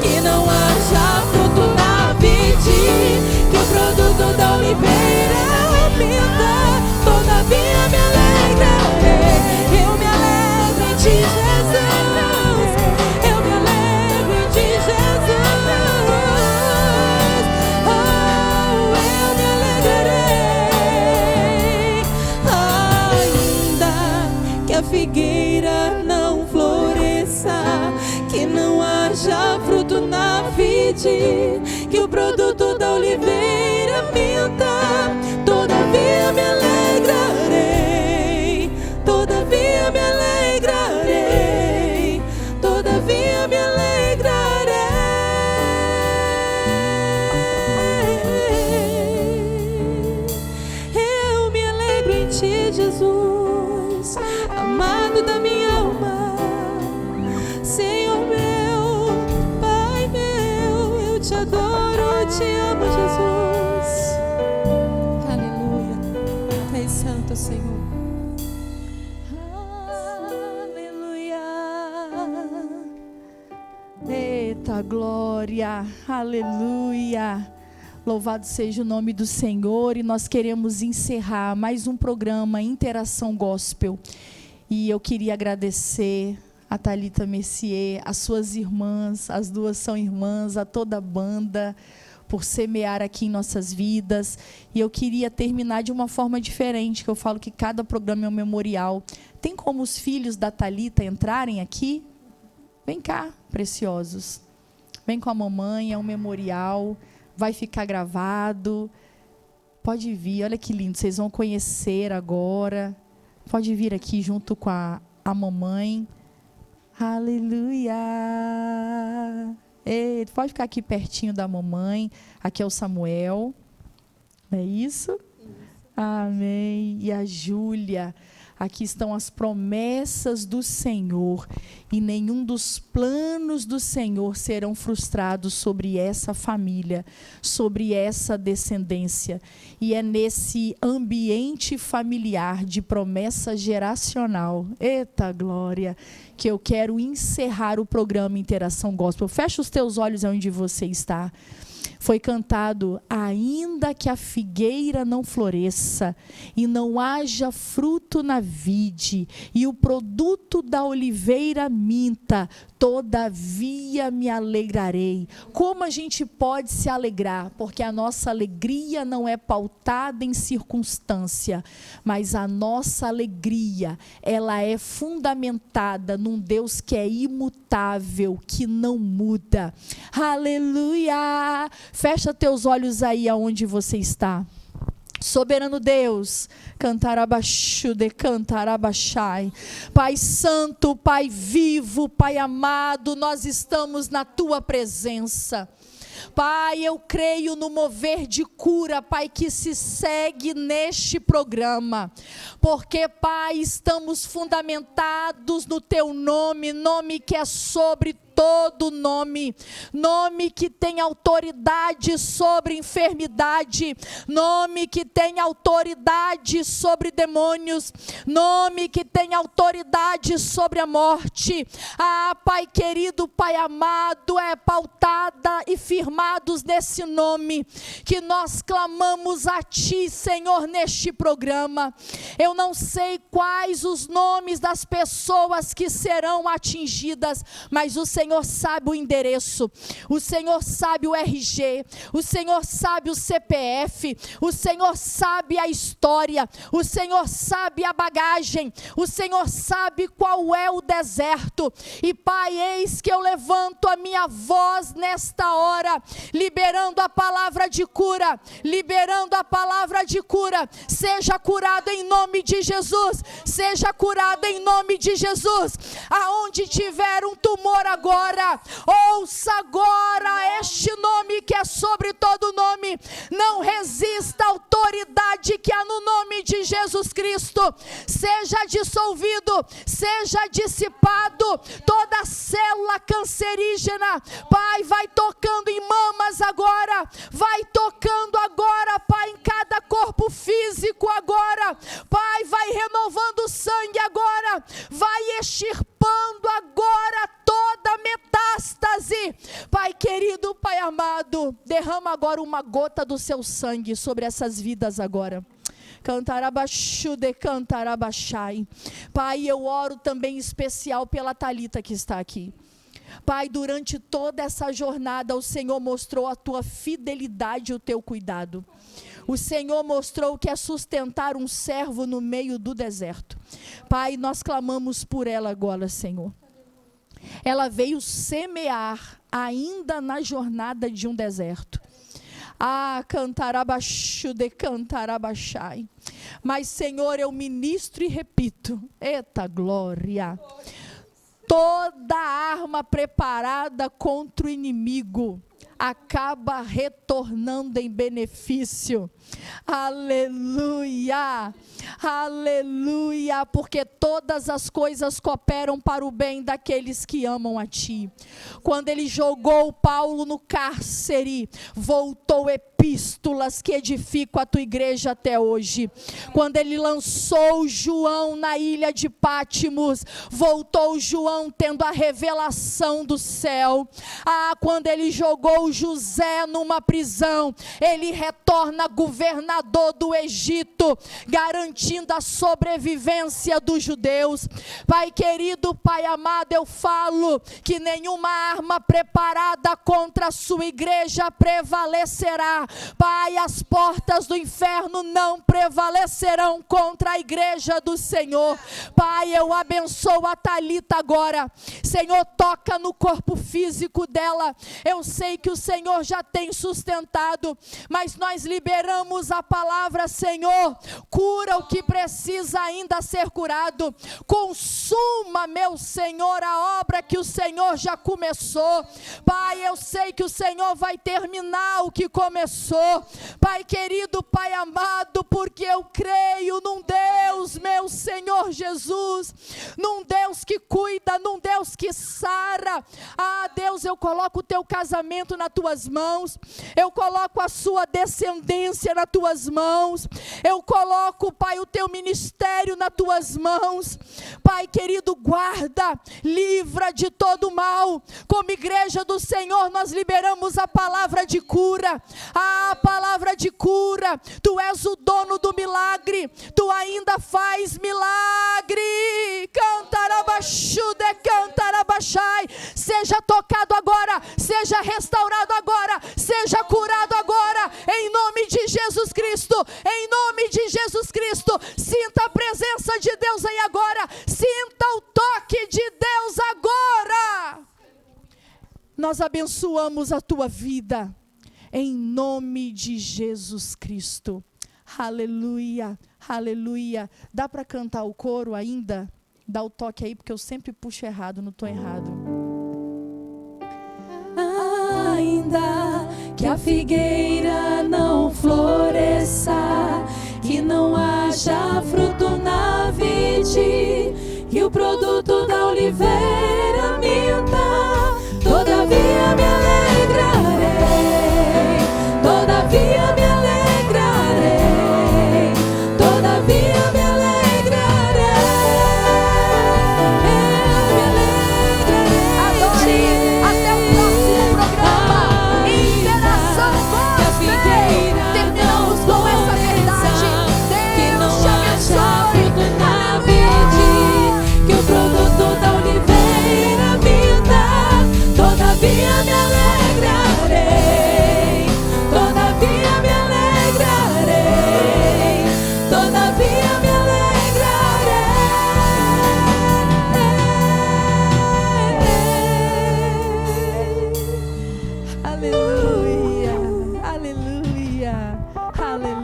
que não haja fruto na vide, que o produto da oliveira minta. Todavia me alegrarei. Eu me alegro em ti, Jesus. Eu me alegro em ti, Jesus. Oh, eu me alegrarei. Ainda que a figueira não floresça, que não haja fruto na vide, que o produto da oliveira minta. Todavia me alegrarei, todavia me alegrarei, todavia me alegrarei. Eu me alegro em ti, Jesus, amado da minha alma, Senhor meu, Pai meu, eu te adoro, eu te amo, Jesus. Aleluia, és santo, Senhor. Aleluia. Eita glória, aleluia. Louvado seja o nome do Senhor. E nós queremos encerrar mais um programa Interação Gospel. E eu queria agradecer a Thalita Mercier, as suas irmãs, as duas são irmãs, a toda a banda, por semear aqui em nossas vidas. E eu queria terminar de uma forma diferente, que eu falo que cada programa é um memorial. Tem como os filhos da Thalita entrarem aqui? Vem cá, preciosos. Vem com a mamãe, é um memorial, vai ficar gravado. Pode vir, olha que lindo, vocês vão conhecer agora. Pode vir aqui junto com a mamãe. Aleluia! Ei, pode ficar aqui pertinho da mamãe. Aqui é o Samuel. Não é isso? Amém. E a Júlia. Aqui estão as promessas do Senhor, e nenhum dos planos do Senhor serão frustrados sobre essa família, sobre essa descendência. E é nesse ambiente familiar de promessa geracional, eita glória, que eu quero encerrar o programa Interação Gospel. Fecha os teus olhos onde você está. Foi cantado: ainda que a figueira não floresça e não haja fruto na vide, e o produto da oliveira minta, todavia me alegrarei. Como a gente pode se alegrar? Porque a nossa alegria não é pautada em circunstância, mas a nossa alegria, ela é fundamentada num Deus que é imutável, que não muda. Aleluia! Fecha teus olhos aí aonde você está. Soberano Deus, cantarabaxude, cantarabaxai. Pai santo, Pai vivo, Pai amado, nós estamos na tua presença. Pai, eu creio no mover de cura, Pai, que se segue neste programa, porque, Pai, estamos fundamentados no teu nome, nome que é sobre todo nome, nome que tem autoridade sobre enfermidade, nome que tem autoridade sobre demônios, nome que tem autoridade sobre a morte. Ah, Pai querido, Pai amado, é pautada e firmados nesse nome que nós clamamos a Ti, Senhor, neste programa. Eu não sei quais os nomes das pessoas que serão atingidas, mas o Senhor sabe o endereço, o Senhor sabe o RG, o Senhor sabe o CPF, o Senhor sabe a história, o Senhor sabe a bagagem, o Senhor sabe qual é o deserto. E Pai, eis que eu levanto a minha voz nesta hora, liberando a palavra de cura, liberando a palavra de cura. Seja curado em nome de Jesus, seja curado em nome de Jesus. Aonde tiver um tumor agora, ouça agora este nome que é sobre todo nome. Não resista à autoridade que há no nome de Jesus Cristo. Seja dissolvido, seja dissipado toda célula cancerígena. Pai, vai tocando em mamas agora, vai tocando agora, Pai, em cada corpo físico agora. Pai, vai renovando o sangue agora, vai extirpando agora toda metástase. Pai querido, Pai amado, derrama agora uma gota do seu sangue sobre essas vidas agora. Cantarabaxude, cantarabaxai. Pai, eu oro também em especial pela Thalita que está aqui. Pai, durante toda essa jornada, o Senhor mostrou a tua fidelidade e o teu cuidado. O Senhor mostrou que é sustentar um servo no meio do deserto. Pai, nós clamamos por ela agora, Senhor. Ela veio semear ainda na jornada de um deserto. Ah, cantarabaxude, cantarabaxai. Mas, Senhor, eu ministro e repito. Eita glória! Toda arma preparada contra o inimigo acaba retornando em benefício. Aleluia, aleluia, porque todas as coisas cooperam para o bem daqueles que amam a Ti. Quando ele jogou Paulo no cárcere, voltou epístolas que edificam a tua igreja até hoje. Quando ele lançou João na ilha de Pátimos, voltou João tendo a revelação do céu. Ah, quando ele jogou José numa prisão, ele retorna governador do Egito, garantindo a sobrevivência dos judeus. Pai querido, Pai amado, eu falo que nenhuma arma preparada contra a sua igreja prevalecerá. Pai, as portas do inferno não prevalecerão contra a igreja do Senhor. Pai, eu abençoo a Thalita agora. Senhor, toca no corpo físico dela. Eu sei que o Senhor já tem sustentado, mas nós liberamos a palavra, Senhor, cura o que precisa ainda ser curado, consuma, meu Senhor, a obra que o Senhor já começou. Pai, eu sei que o Senhor vai terminar o que começou. Pai querido, Pai amado, porque eu creio num Deus, meu Senhor Jesus, num Deus que cuida, num Deus que sara. Ah, Deus, eu coloco o teu casamento nas tuas mãos, eu coloco a sua descendência nas tuas mãos, eu coloco, Pai, o teu ministério nas tuas mãos. Pai querido, guarda, livra de todo mal. Como igreja do Senhor, nós liberamos a palavra de cura, a palavra de cura. Tu és o dono do milagre, tu ainda faz milagre. Cantarabaxude, cantarabaxai. Seja tocado agora, seja restaurado agora, seja curado agora, em nome de Jesus Cristo, em nome de Jesus Cristo. Sinta a presença de Deus aí agora, sinta o toque de Deus agora. Nós abençoamos a tua vida, em nome de Jesus Cristo. Aleluia, aleluia. Dá para cantar o coro ainda? Dá o toque aí, porque eu sempre puxo errado, não estou errado. Ainda que a figueira não floresça, que não haja fruto na vide, que o produto da oliveira minta, todavia me alegrarei, todavia me alegrarei, todavia me alegrarei, eu me alegrarei. Até o próximo programa, Interação Gospel. Terminamos com essa verdade. Deus te abençoe. Que o produto da oliveira vinda, todavia me alegrarei, todavia me alegrarei, todavia me Aleluia, aleluia, aleluia.